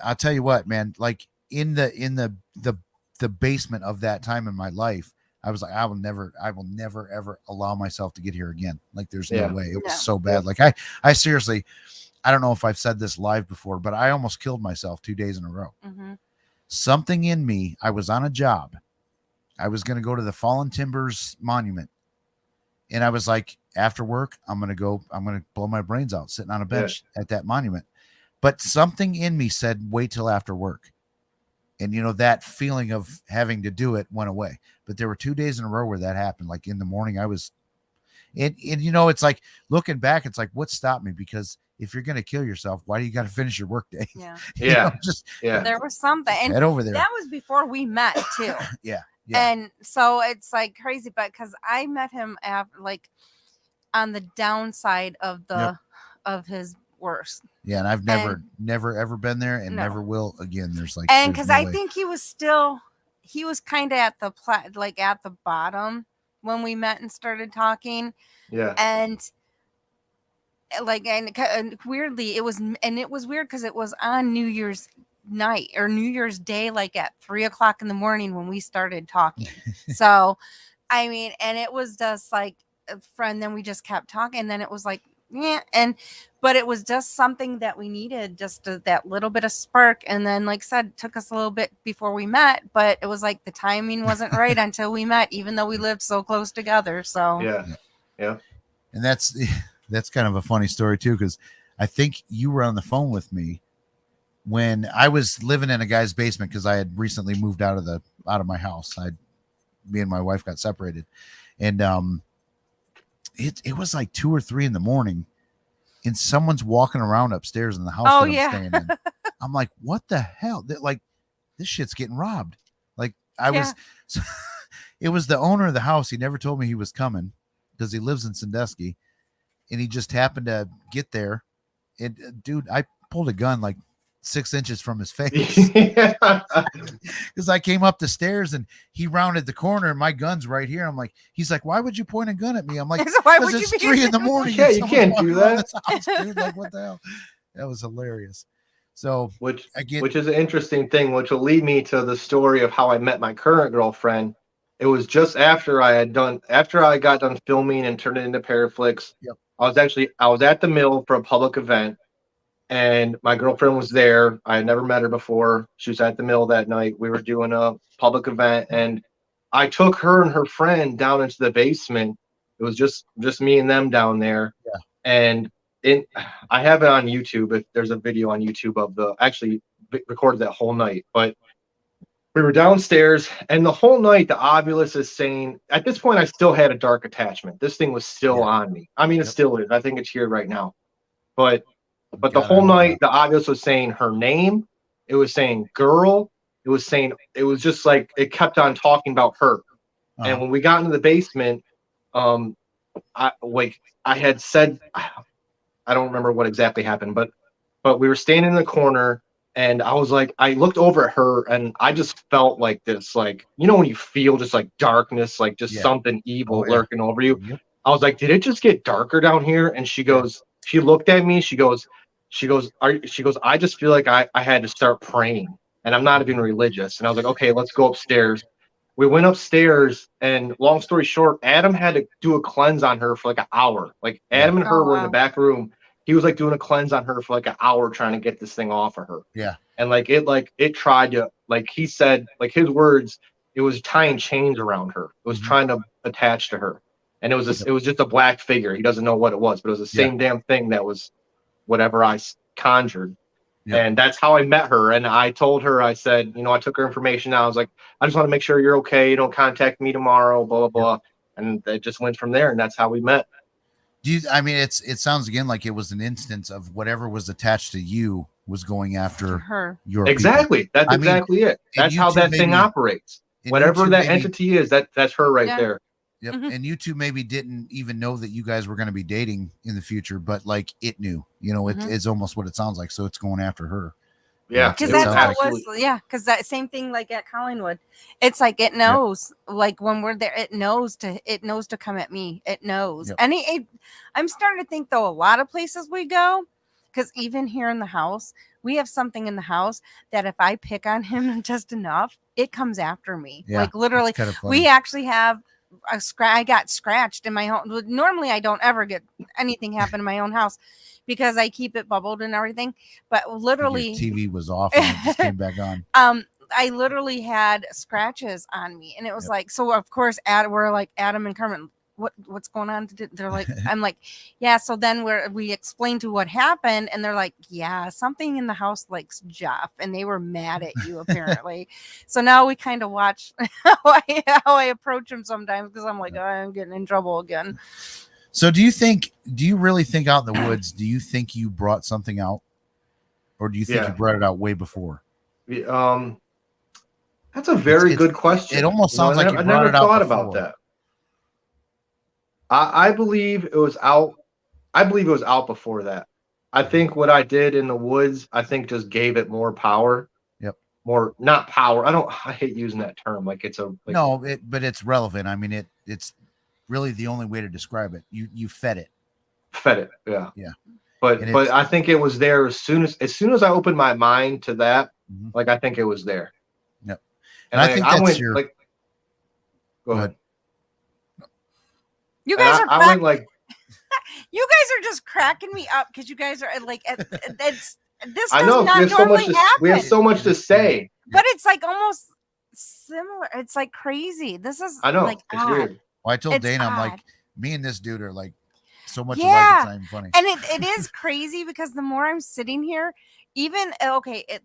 I'll tell you what, man, like in the basement of that time in my life, I was like, I will never ever allow myself to get here again. Like, there's no way. It was so bad. Like, I seriously, I don't know if I've said this live before, but I almost killed myself 2 days in a row. Mm-hmm. Something in me, I was on a job. I was going to go to the Fallen Timbers Monument. And I was like, after work, I'm going to blow my brains out sitting on a bench at that monument. But something in me said, wait till after work. And, that feeling of having to do it went away. But there were 2 days in a row where that happened. Like, in the morning, I was, and it's like, looking back, it's like, what stopped me? Because if you're going to kill yourself, why do you got to finish your work day? Yeah. Yeah. There was something. And head over there. That was before we met, too. Yeah. And so it's like crazy, but because I met him like on the downside of of his worst. Yeah, and I've never ever been there, and never will again. There's like, and because I think he was kind of at the bottom when we met and started talking. Yeah. And weirdly, it was weird because it was on New Year's night or New Year's Day, like at 3:00 in the morning when we started talking. So, I mean, and it was just like a friend. Then we just kept talking. And then it was like, but it was just something that we needed, just that little bit of spark. And then, like I said, it took us a little bit before we met, but it was like the timing wasn't right until we met, even though we lived so close together. So yeah. And that's kind of a funny story too, because I think you were on the phone with me when I was living in a guy's basement, because I had recently moved out of my house. Me and my wife got separated, and it was like 2 or 3 in the morning, and someone's walking around upstairs in the house that I'm staying in. I'm like, what the hell? Like, this shit's getting robbed. Like, it was the owner of the house. He never told me he was coming because he lives in Sandusky, and he just happened to get there. And dude, I pulled a gun like 6 inches from his face because I came up the stairs and he rounded the corner and my gun's right here. I'm like, he's like, why would you point a gun at me? I'm like, because it's 3 in the morning. Yeah, you can't do that. House, dude. Like, what the hell? That was hilarious. So, which is an interesting thing, which will lead me to the story of how I met my current girlfriend. It was just after I got done filming and turned it into Paraflix. Yep. I was at the mill for a public event. And my girlfriend was there. I had never met her before. She was at the mill that night. We were doing a public event, and I took her and her friend down into the basement. It was just me and them down there. Yeah. And I have it on YouTube. There's a video on YouTube of actually recorded that whole night. But we were downstairs, and the whole night the Ovilus is saying, at this point I still had a dark attachment. This thing was still on me. I mean, it still is. I think it's here right now. But the whole night, the Ovilus was saying her name. It was saying girl. It was just like, it kept on talking about her. Uh-huh. And when we got into the basement, I had said, I don't remember what exactly happened, but but we were standing in the corner, and I was like, I looked over at her, and I just felt like this, like, you know, when you feel just like darkness, like just something evil lurking over you. Yep. I was like, did it just get darker down here? And she goes, she looked at me, she goes, I just feel like I had to start praying, and I'm not even religious. And I was like, okay, let's go upstairs. We went upstairs, and long story short, Adam had to do a cleanse on her for like an hour. Like Adam and her were in the back room. He was like doing a cleanse on her for like an hour, trying to get this thing off of her. Yeah. And it tried to, like he said, like his words, it was tying chains around her. It was trying to attach to her. And it was just a black figure. He doesn't know what it was, but it was the same damn thing that was whatever I conjured. Yep. And that's how I met her. And I told her, I said, you know, I took her information. I was like, I just want to make sure you're okay. You don't contact me tomorrow, blah, blah, blah. And it just went from there. And that's how we met. I mean, it sounds again like it was an instance of whatever was attached to you was going after her. Exactly. People. That's exactly it. That's how that thing operates. Whatever that entity is, that's her right there. Yep. And you two maybe didn't even know that you guys were going to be dating in the future, but like it knew, you know, it's almost what it sounds like. So it's going after her. Yeah. Because that's how it was. Yeah. Because that same thing, like at Collingwood, it's like, it knows, like when we're there, it knows to come at me. It knows. Yep. I'm starting to think though, a lot of places we go, because even here in the house, we have something in the house that if I pick on him just enough, it comes after me. Yeah, like literally, kind of we actually have I got scratched in my home. Normally I don't ever get anything happen in my own house because I keep it bubbled and everything. But literally your TV was off and it just came back on. I literally had scratches on me, and it was like, so of course we're like, Adam and Carmen, what's going on? They're like, I'm like, yeah. So then we explained to what happened, and they're like, yeah, something in the house likes Jeff, and they were mad at you apparently. So now we kind of watch how I approach him sometimes, because I'm like, oh, I'm getting in trouble again. So do you really think out in the woods, do you think you brought something out, or do you think you brought it out way before? That's a very good question. It almost sounds like you I brought never it out thought before. about that. I believe it was out. I believe it was out before that. I think what I did in the woods, I think just gave it more power. Yep. More, not power. I hate using that term. Like it's a but it's relevant. I mean, it's really the only way to describe it. You fed it. Fed it. Yeah. Yeah. But I think it was there as soon as I opened my mind to that. Like I think it was there. Yep. And I think that's go ahead. You guys are I went like you guys are just cracking me up, because you guys are like this I know we have so much to say, but it's like almost similar. It's like crazy. This is, I know, like, it's weird. Well, I told Dana, I'm like, me and this dude are like so much alike, it's not even funny. And it is crazy, because the more I'm sitting here, even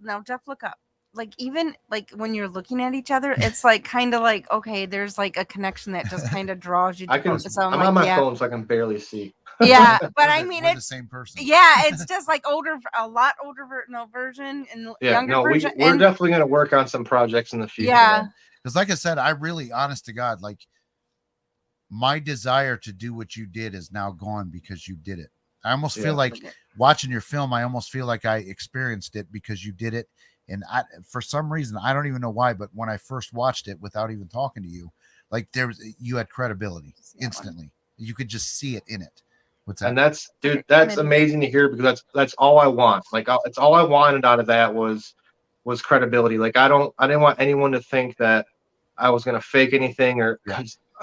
now Jeff, look up. Like even like when you're looking at each other, it's like kind of like, okay, there's like a connection that just kind of draws you to I'm on my phone, so I can barely see. Yeah, but I mean, it's the same person. Yeah, it's just like a lot older version and younger version. We're definitely going to work on some projects in the future. Yeah, because like I said, I really, honest to God, like my desire to do what you did is now gone because you did it. I almost feel like watching your film, I almost feel like I experienced it because you did it. And for some reason, I don't even know why, but when I first watched it without even talking to you, like you had credibility instantly. You could just see it in it. What's that? And that's amazing to hear, because that's all I want. Like it's all I wanted out of that was credibility. Like I didn't want anyone to think that I was going to fake anything, or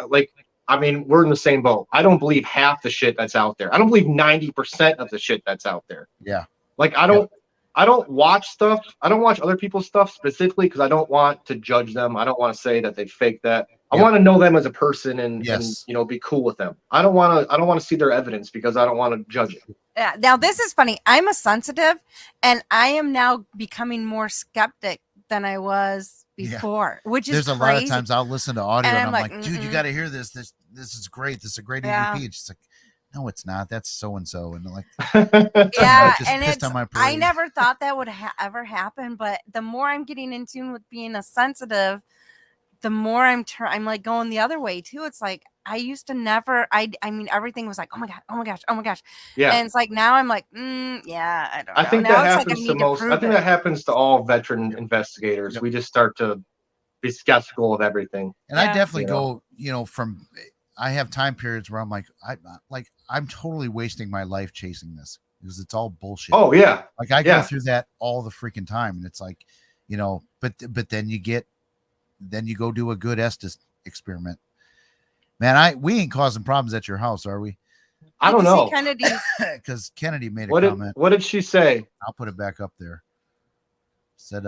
like, I mean, we're in the same boat. I don't believe half the shit that's out there. I don't believe 90% of the shit that's out there. Yeah. Like I don't watch stuff. I don't watch other people's stuff specifically because I don't want to judge them. I don't want to say that they fake that. I want to know them as a person and be cool with them. I don't want to see their evidence because I don't want to judge it. Yeah. Now this is funny. I'm a sensitive, and I am now becoming more skeptic than I was before, which is there's a lot of times I'll listen to audio and I'm like, dude, you got to hear this. This is great. This is a great EVP. It's just like, no, it's not. That's so-and-so. And like, yeah. And I never thought that would ever happen. But the more I'm getting in tune with being a sensitive, the more I'm like going the other way too. It's like, I used to never. I mean, everything was like, oh my god, oh my gosh, oh my gosh. Yeah. And it's like now I'm like, yeah, I don't know. I think now that it's happens like I to need most. to I prove think it. that happens to all veteran investigators. Yep. We just start to be skeptical of everything. And I definitely You know? go, from I have time periods where I'm like, I'm totally wasting my life chasing this because it's all bullshit. Oh yeah. Like I go through that all the freaking time, and it's like, but then you go do a good Estes experiment. Man, we ain't causing problems at your house, are we? I don't know. Because Kennedy made a comment. What did she say? I'll put it back up there. Said,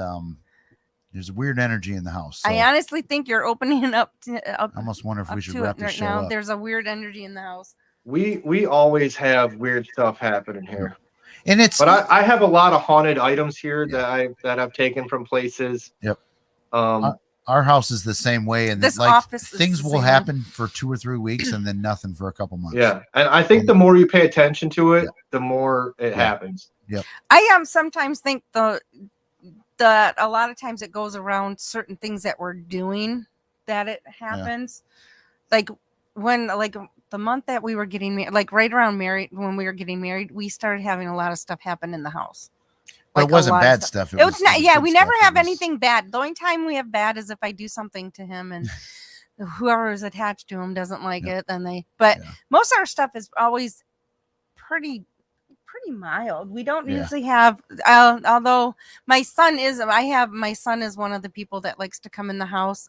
there's weird energy in the house. So I honestly think you're opening up. I almost wonder if we should wrap this right show now. up. There's a weird energy in the house. We always have weird stuff happening here. And but I have a lot of haunted items here that I've taken from places. Yep. Our house is the same way, and this like office things will happen for 2 or 3 weeks, and then nothing for a couple months. Yeah, and I think the more you pay attention to it, the more it happens. Yep. I sometimes think that a lot of times it goes around certain things that we're doing that it happens. Like when the month that we were getting married, like right around when we were getting married, we started having a lot of stuff happen in the house. But it wasn't bad stuff. It was not. Yeah, we never have anything bad. The only time we have bad is if I do something to him and whoever is attached to him doesn't like it. Then most of our stuff is always pretty mild. We don't usually have. Although my son is one of the people that likes to come in the house.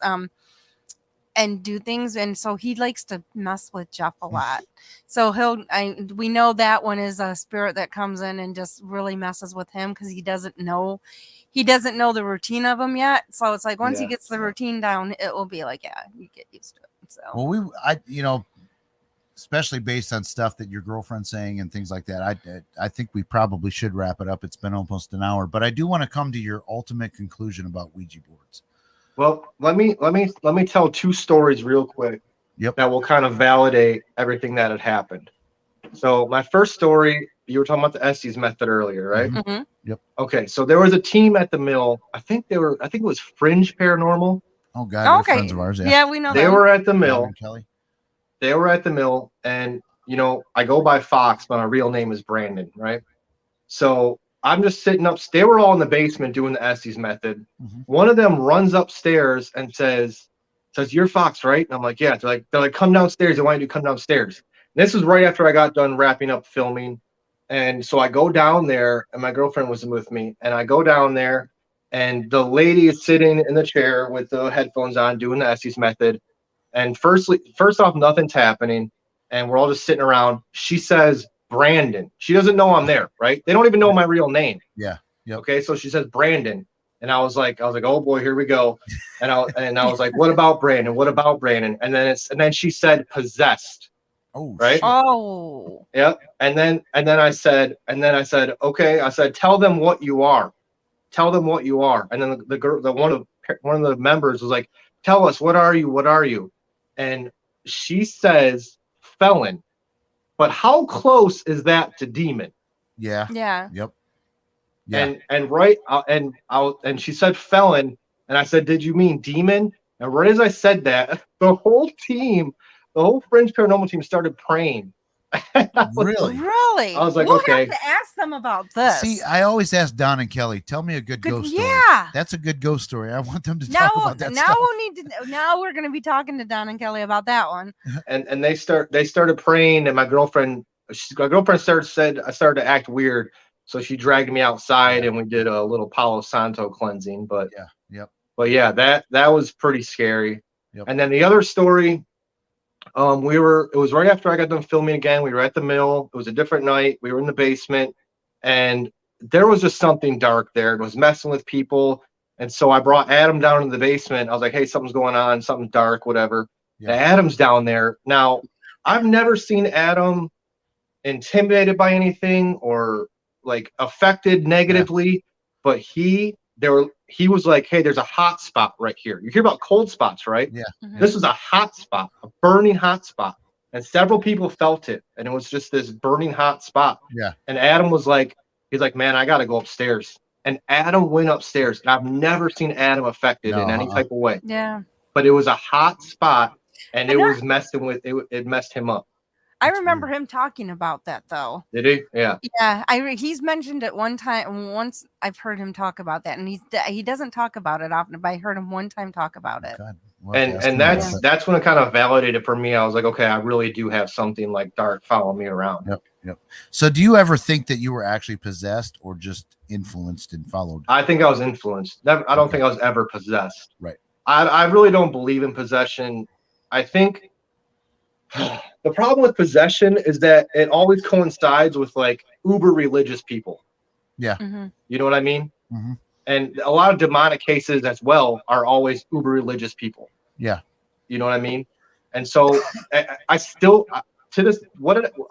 And do things, and so he likes to mess with Jeff a lot. So we know that one is a spirit that comes in and just really messes with him because he doesn't know the routine of him yet. So it's like once he gets the routine down, it will be like you get used to it. So well, especially based on stuff that your girlfriend's saying and things like that, I think we probably should wrap it up. It's been almost an hour, but I do want to come to your ultimate conclusion about Ouija boards. Well, let me tell 2 stories real quick. Yep. That will kind of validate everything that had happened. So my first story, you were talking about the Estes method earlier, right? Mm-hmm. Yep. Okay, so there was a team at the mill. I think it was Fringe Paranormal. Oh God, they're friends of ours. Yeah, we know they were at the mill. Kelly. They were at the mill, and I go by Fox, but my real name is Brandon, right? So I'm just sitting up. They were all in the basement doing the Estes method. Mm-hmm. One of them runs upstairs and says, "You're Fox, right?" And I'm like, "Yeah." They're like, "Come downstairs. I want you to come downstairs." And this was right after I got done wrapping up filming. And so I go down there, and my girlfriend was with me. And I go down there, and the lady is sitting in the chair with the headphones on doing the Estes method. And first off, nothing's happening. And we're all just sitting around. She says, Brandon. She doesn't know I'm there, right? They don't even know my real name. Yeah. Yep. Okay, so she says Brandon, and I was like, oh boy, here we go. And I was like, what about Brandon? What about Brandon? And then she said possessed. Oh, right. Shit. Oh. Yep. And then I said, okay. I said, tell them what you are. Tell them what you are. And then the girl, one of the members was like, tell us, what are you? What are you? And she says felon. But how close is that to demon? Yeah. Yeah. Yep. Yeah. And she said felon, and I said, did you mean demon? And right as I said that, the whole Fringe Paranormal team started praying. Really? Really? I was like, we'll okay. have to ask them about this. See, I always ask Don and Kelly, tell me a good ghost story. Yeah. That's a good ghost story. I want them to talk about that stuff. Now we're going to be talking to Don and Kelly about that one. And they started praying, and my girlfriend started to act weird. So she dragged me outside, and we did a little Palo Santo cleansing. But yeah. Yep. But yeah, that was pretty scary. Yep. And then the other story, it was right after I got done filming again. We were at the mill. It was a different night. We were in the basement, and there was just something dark there. It was messing with people. And so I brought Adam down to the basement. I was like, hey, something's going on, something dark, whatever. Yeah. And Adam's down there. Now, I've never seen Adam intimidated by anything or like affected negatively, but he was like, hey, there's a hot spot right here. You hear about cold spots, right? Yeah. Mm-hmm. This was a hot spot, a burning hot spot. And several people felt it. And it was just this burning hot spot. Yeah. And Adam was like, he's like, man, I got to go upstairs. And Adam went upstairs. And I've never seen Adam affected in any type of way. Yeah. But it was a hot spot. and it was messing with it. It messed him up. I remember him talking about that though. Did he? Yeah. Yeah, he's mentioned it one time. Once I've heard him talk about that, and he doesn't talk about it often, but I heard him one time talk about it. God. And that's when it kind of validated for me. I was like, okay, I really do have something like dark following me around. Yep. So do you ever think that you were actually possessed or just influenced and followed? I think I was influenced. I don't think I was ever possessed. Right. I really don't believe in possession. I think the problem with possession is that it always coincides with like uber religious people. Yeah. Mm-hmm. You know what I mean? Mm-hmm. And a lot of demonic cases as well are always uber religious people. Yeah. You know what I mean? And so I still, to this,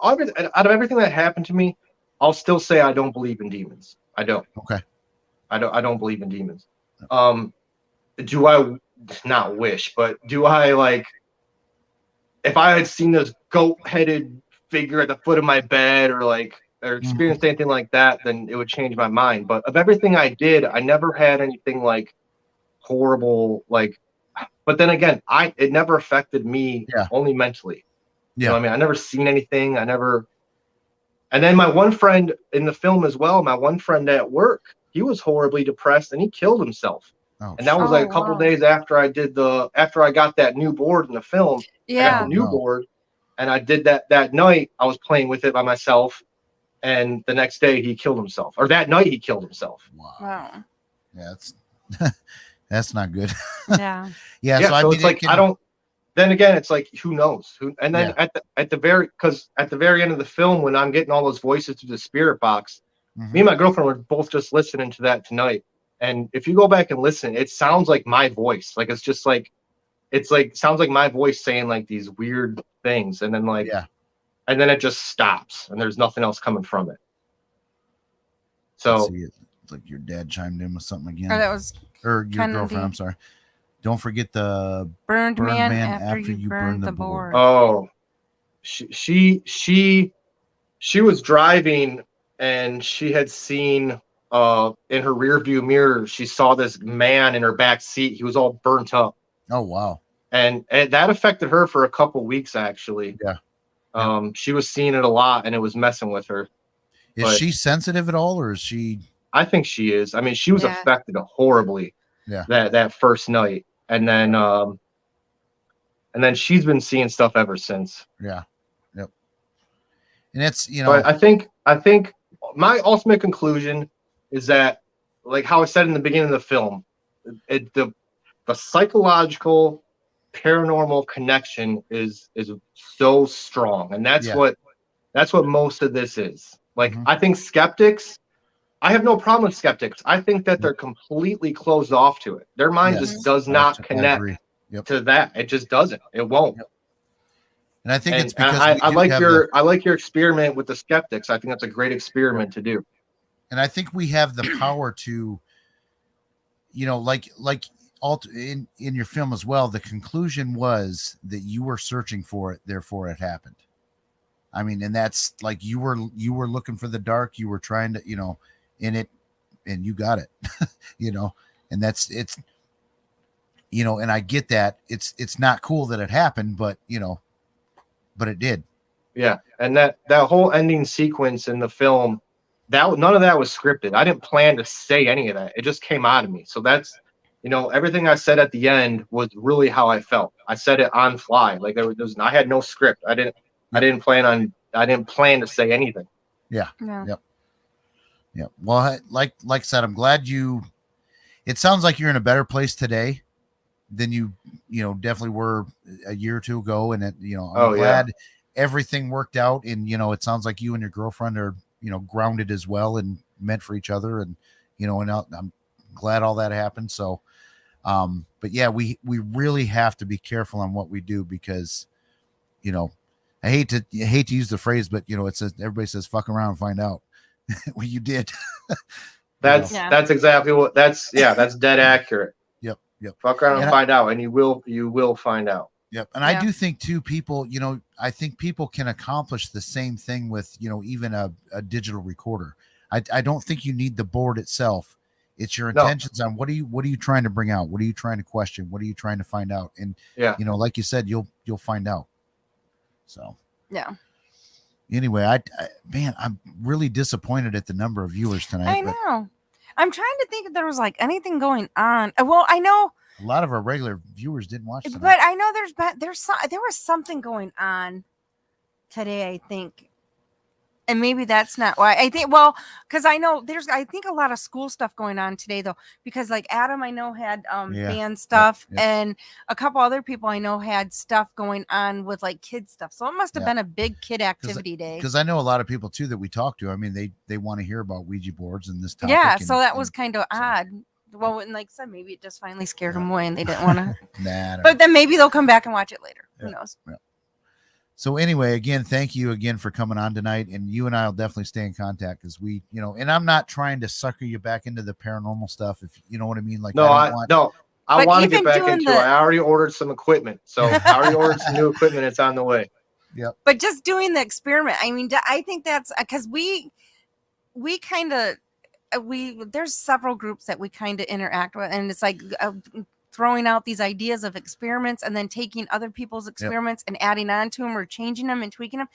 out of everything that happened to me, I'll still say I don't believe in demons. I don't. Okay. I don't believe in demons. Do I not wish, but do I like, if I had seen this goat-headed figure at the foot of my bed or experienced anything like that, then it would change my mind. But of everything I did, I never had anything like horrible, like, but then again, it never affected me only mentally. You know what I mean? I never seen anything. And then my one friend in the film as well, my one friend at work, he was horribly depressed and he killed himself. Oh, and that was like a couple days after I got that new board in the film. I got the new board and I did that night. I was playing with it by myself. And the next day he killed himself, or that night he killed himself. Wow. Yeah, that's not good. Yeah. So it's like, then again, it's like, who knows? And then at the very end of the film, when I'm getting all those voices through the spirit box, me and my girlfriend were both just listening to that tonight. And if you go back and listen, it sounds like my voice. Like, it's just like, sounds like my voice saying like these weird things. And then and then it just stops and there's nothing else coming from it. So it's like your dad chimed in with something again. Or that was your girlfriend. I'm sorry. Don't forget the burned man after you burned the board. Oh, she was driving and she had seen in her rear view mirror, she saw this man in her back seat. He was all burnt up. Oh, wow. And that affected her for a couple weeks, actually. Yeah. She was seeing it a lot and it was messing with her. Is she sensitive at all, or is she? I think she is. I mean, she was affected horribly that first night. And then she's been seeing stuff ever since. Yeah. Yep. And it's, but I think my ultimate conclusion is that, like how I said in the beginning of the film, the psychological paranormal connection is so strong. And that's what most of this is. Like, I think skeptics, I have no problem with skeptics. I think that they're completely closed off to it. Their mind just does not connect to that. It just doesn't. It won't. Yep. And I think it's because I like your experiment with the skeptics. I think that's a great experiment to do. And I think we have the power to, like in your film as well, the conclusion was that you were searching for it, therefore it happened. I mean, and that's like you were looking for the dark, you were trying to, in it, and you got it, and it's and I get that it's not cool that it happened, but but it did. Yeah. And that whole ending sequence in the film, none of that was scripted. I didn't plan to say any of that. It just came out of me. So that's, everything I said at the end was really how I felt. I said it on fly. Like I had no script. I didn't plan to say anything. Yeah. No. Yep. Yeah. Well, like I said, I'm glad it sounds like you're in a better place today than you definitely were a year or two ago. And I'm glad everything worked out. And, it sounds like you and your girlfriend are, grounded as well and meant for each other. And, and I'm glad all that happened. So, but yeah, we really have to be careful on what we do because, I hate to use the phrase, but it says, everybody says, fuck around and find out. Well, you did. That's exactly what that's dead accurate. Yep. Fuck around and find out, and you will find out. Yep. And I do think too, people, I think people can accomplish the same thing with, even a digital recorder. I don't think you need the board itself. It's your intentions on what are you trying to bring out? What are you trying to question? What are you trying to find out? And you know, like you said, you'll find out. So yeah. Anyway, man, I'm really disappointed at the number of viewers tonight. I know. I'm trying to think if there was like anything going on. Well, I know a lot of our regular viewers didn't watch tonight. But I know there was something going on today, I think. And maybe that's not why. I think, well, because I know I think a lot of school stuff going on today, though, because like Adam, I know had band stuff, and a couple other people I know had stuff going on with like kid stuff. So it must have been a big kid activity day. Because I know a lot of people too that we talk to. I mean, they want to hear about Ouija boards and this topic. Yeah, so that was kind of odd. Well, and like I said, maybe it just finally scared them away and they didn't want to. But then maybe they'll come back and watch it later. Who knows? Yeah. So anyway, again, thank you again for coming on tonight, and you and I will definitely stay in contact because we, you know, and I'm not trying to sucker you back into the paranormal stuff, if you know what I mean. Like, I want to get back into it. I already ordered some equipment, so I already ordered some new equipment. It's on the way. Yep. But just doing the experiment, I mean, I think that's because we kind of there's several groups that we kind of interact with, and it's like throwing out these ideas of experiments and then taking other people's experiments and adding on to them or changing them and tweaking them.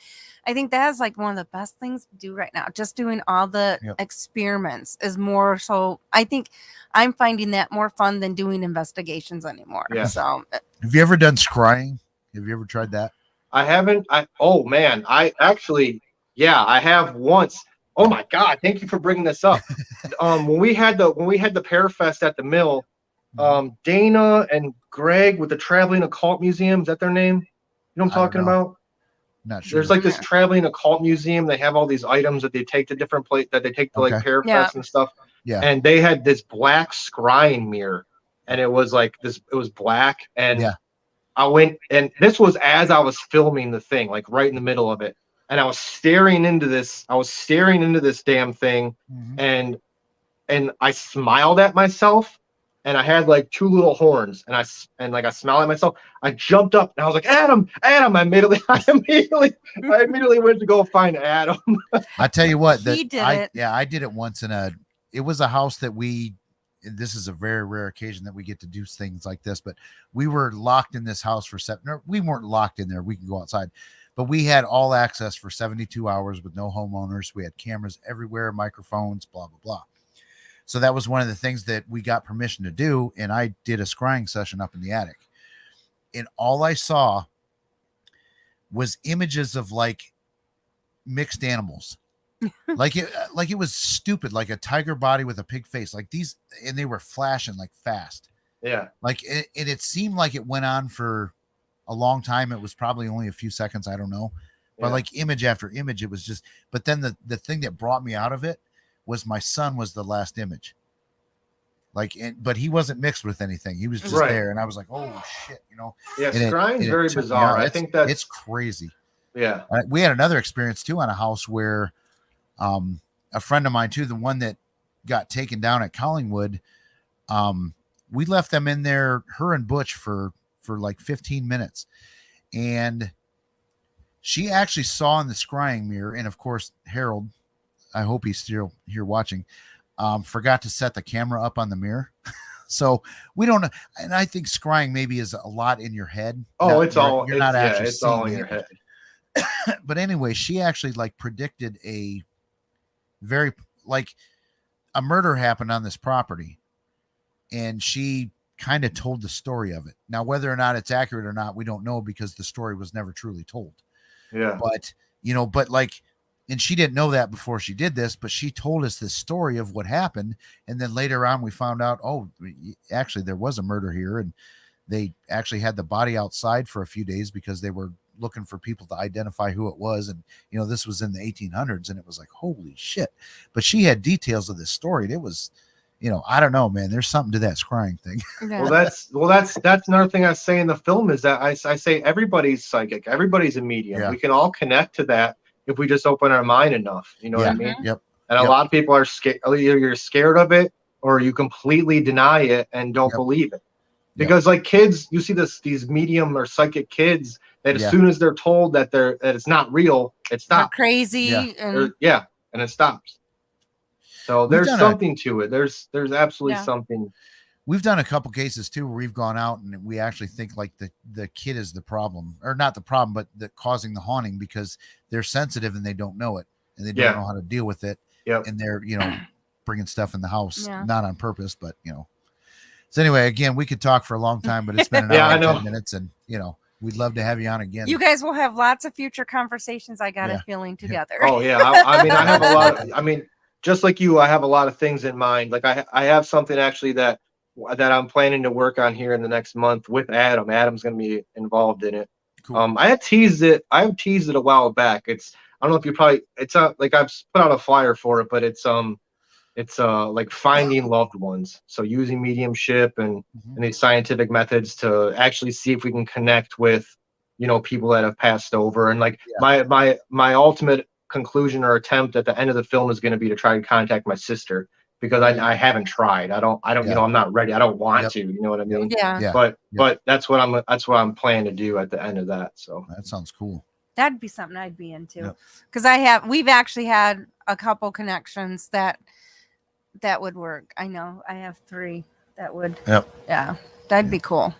I think that is like one of the best things to do right now. Just doing all the experiments is more so. I think I'm finding that more fun than doing investigations anymore. Yeah. So, have you ever done scrying? Have you ever tried that? I haven't. Oh man, I actually, I have once. Oh my God! Thank you for bringing this up. When we had the Parafest at the mill, Dana and Greg with the Traveling Occult Museum, is that their name? You know what I'm talking about? Not sure. There's like this Traveling Occult Museum. They have all these items that they take to different places that they take to like Parafest and stuff. Yeah. And they had this black scrying mirror, and it was like this. It was black, and I went, and this was as I was filming the thing, like right in the middle of it. And I was staring into this damn thing, and I smiled at myself, and I had like two little horns, and I smiled at myself. I jumped up and I was like, Adam. I immediately went to go find Adam. I tell you what, I did it once it was a house that this is a very rare occasion that we get to do things like this, but we were locked in this house for we weren't locked in there. We can go outside. But we had all access for 72 hours with no homeowners. We had cameras everywhere, microphones, blah, blah, blah. So that was one of the things that we got permission to do. And I did a scrying session up in the attic. And all I saw was images of like mixed animals. like it was stupid, like a tiger body with a pig face, like these, and they were flashing like fast. Yeah. Like it seemed like it went on for a long time. It was probably only a few seconds. I don't know. But like image after image, it was just, but then the thing that brought me out of it was my son was the last image. Like, but he wasn't mixed with anything. He was just there. And I was like, oh shit, you know? Yeah. Scrying is very bizarre. I think it's crazy. Yeah. We had another experience too on a house where a friend of mine too, the one that got taken down at Collingwood, we left them in there, her and Butch for like 15 minutes. And she actually saw in the scrying mirror. And of course, Harold, I hope he's still here watching, forgot to set the camera up on the mirror. So we don't know. And I think scrying maybe is a lot in your head. Oh, it's all in your head. But anyway, she actually like predicted a murder happened on this property. And she kind of told the story of it. Now, whether or not it's accurate or not, we don't know because the story was never truly told. Yeah. But, and she didn't know that before she did this, but she told us this story of what happened. And then later on, we found out, actually there was a murder here, and they actually had the body outside for a few days because they were looking for people to identify who it was. And, this was in the 1800s, and it was like, holy shit. But she had details of this story. And it was, I don't know, man. There's something to that scrying thing. Yeah. Well, that's another thing I say in the film is that I say everybody's psychic, everybody's a medium. Yeah. We can all connect to that if we just open our mind enough. You know what I mean? Yep. And a lot of people are scared. Either you're scared of it or you completely deny it and don't believe it. Because like kids, you see these medium or psychic kids that as soon as they're told that it's not real, it stops. They're crazy. And it stops. So there's something to it. There's absolutely something. We've done a couple cases too where we've gone out and we actually think like the kid is the problem, or not the problem, but the causing the haunting, because they're sensitive and they don't know it and they don't know how to deal with it. And they're, bringing stuff in the house, not on purpose, but So anyway, again, we could talk for a long time, but it's been an hour and 10 minutes, and we'd love to have you on again. You guys will have lots of future conversations. I got a feeling together. Oh yeah. I mean, I have a lot. Just like you, I have a lot of things in mind. Like I have something actually that I'm planning to work on here in the next month with Adam. Adam's going to be involved in it. Cool. I teased it a while back. I don't know if it's not like I've put out a flyer for it, but it's like finding loved ones. So using mediumship and these scientific methods to actually see if we can connect with, people that have passed over. And like my ultimate conclusion or attempt at the end of the film is going to be to try and contact my sister, because I haven't tried. I don't, I'm not ready. I don't want to, you know what I mean? Yeah. But that's what I'm planning to do at the end of that. So that sounds cool. That'd be something I'd be into. Cause we've actually had a couple connections that would work. I know I have 3 that would. Yeah. That'd be cool.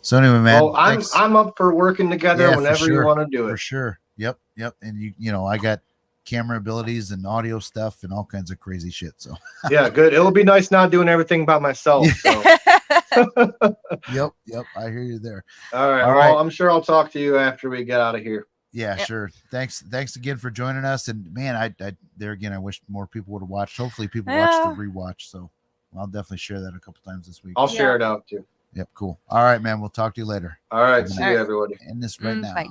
So anyway, man. Well, I'm up for working together whenever you want to do it. For sure. Yep. And I got camera abilities and audio stuff and all kinds of crazy shit. So yeah, good. It'll be nice not doing everything by myself. So. Yep. I hear you there. All right. Well, I'm sure I'll talk to you after we get out of here. Yeah, sure. Thanks again for joining us. And man, I wish more people would have watched. Hopefully people watch the rewatch. So I'll definitely share that a couple times this week. I'll share it out too. Yep. Cool. All right, man. We'll talk to you later. All right. See you, everybody. End this right now. Bye.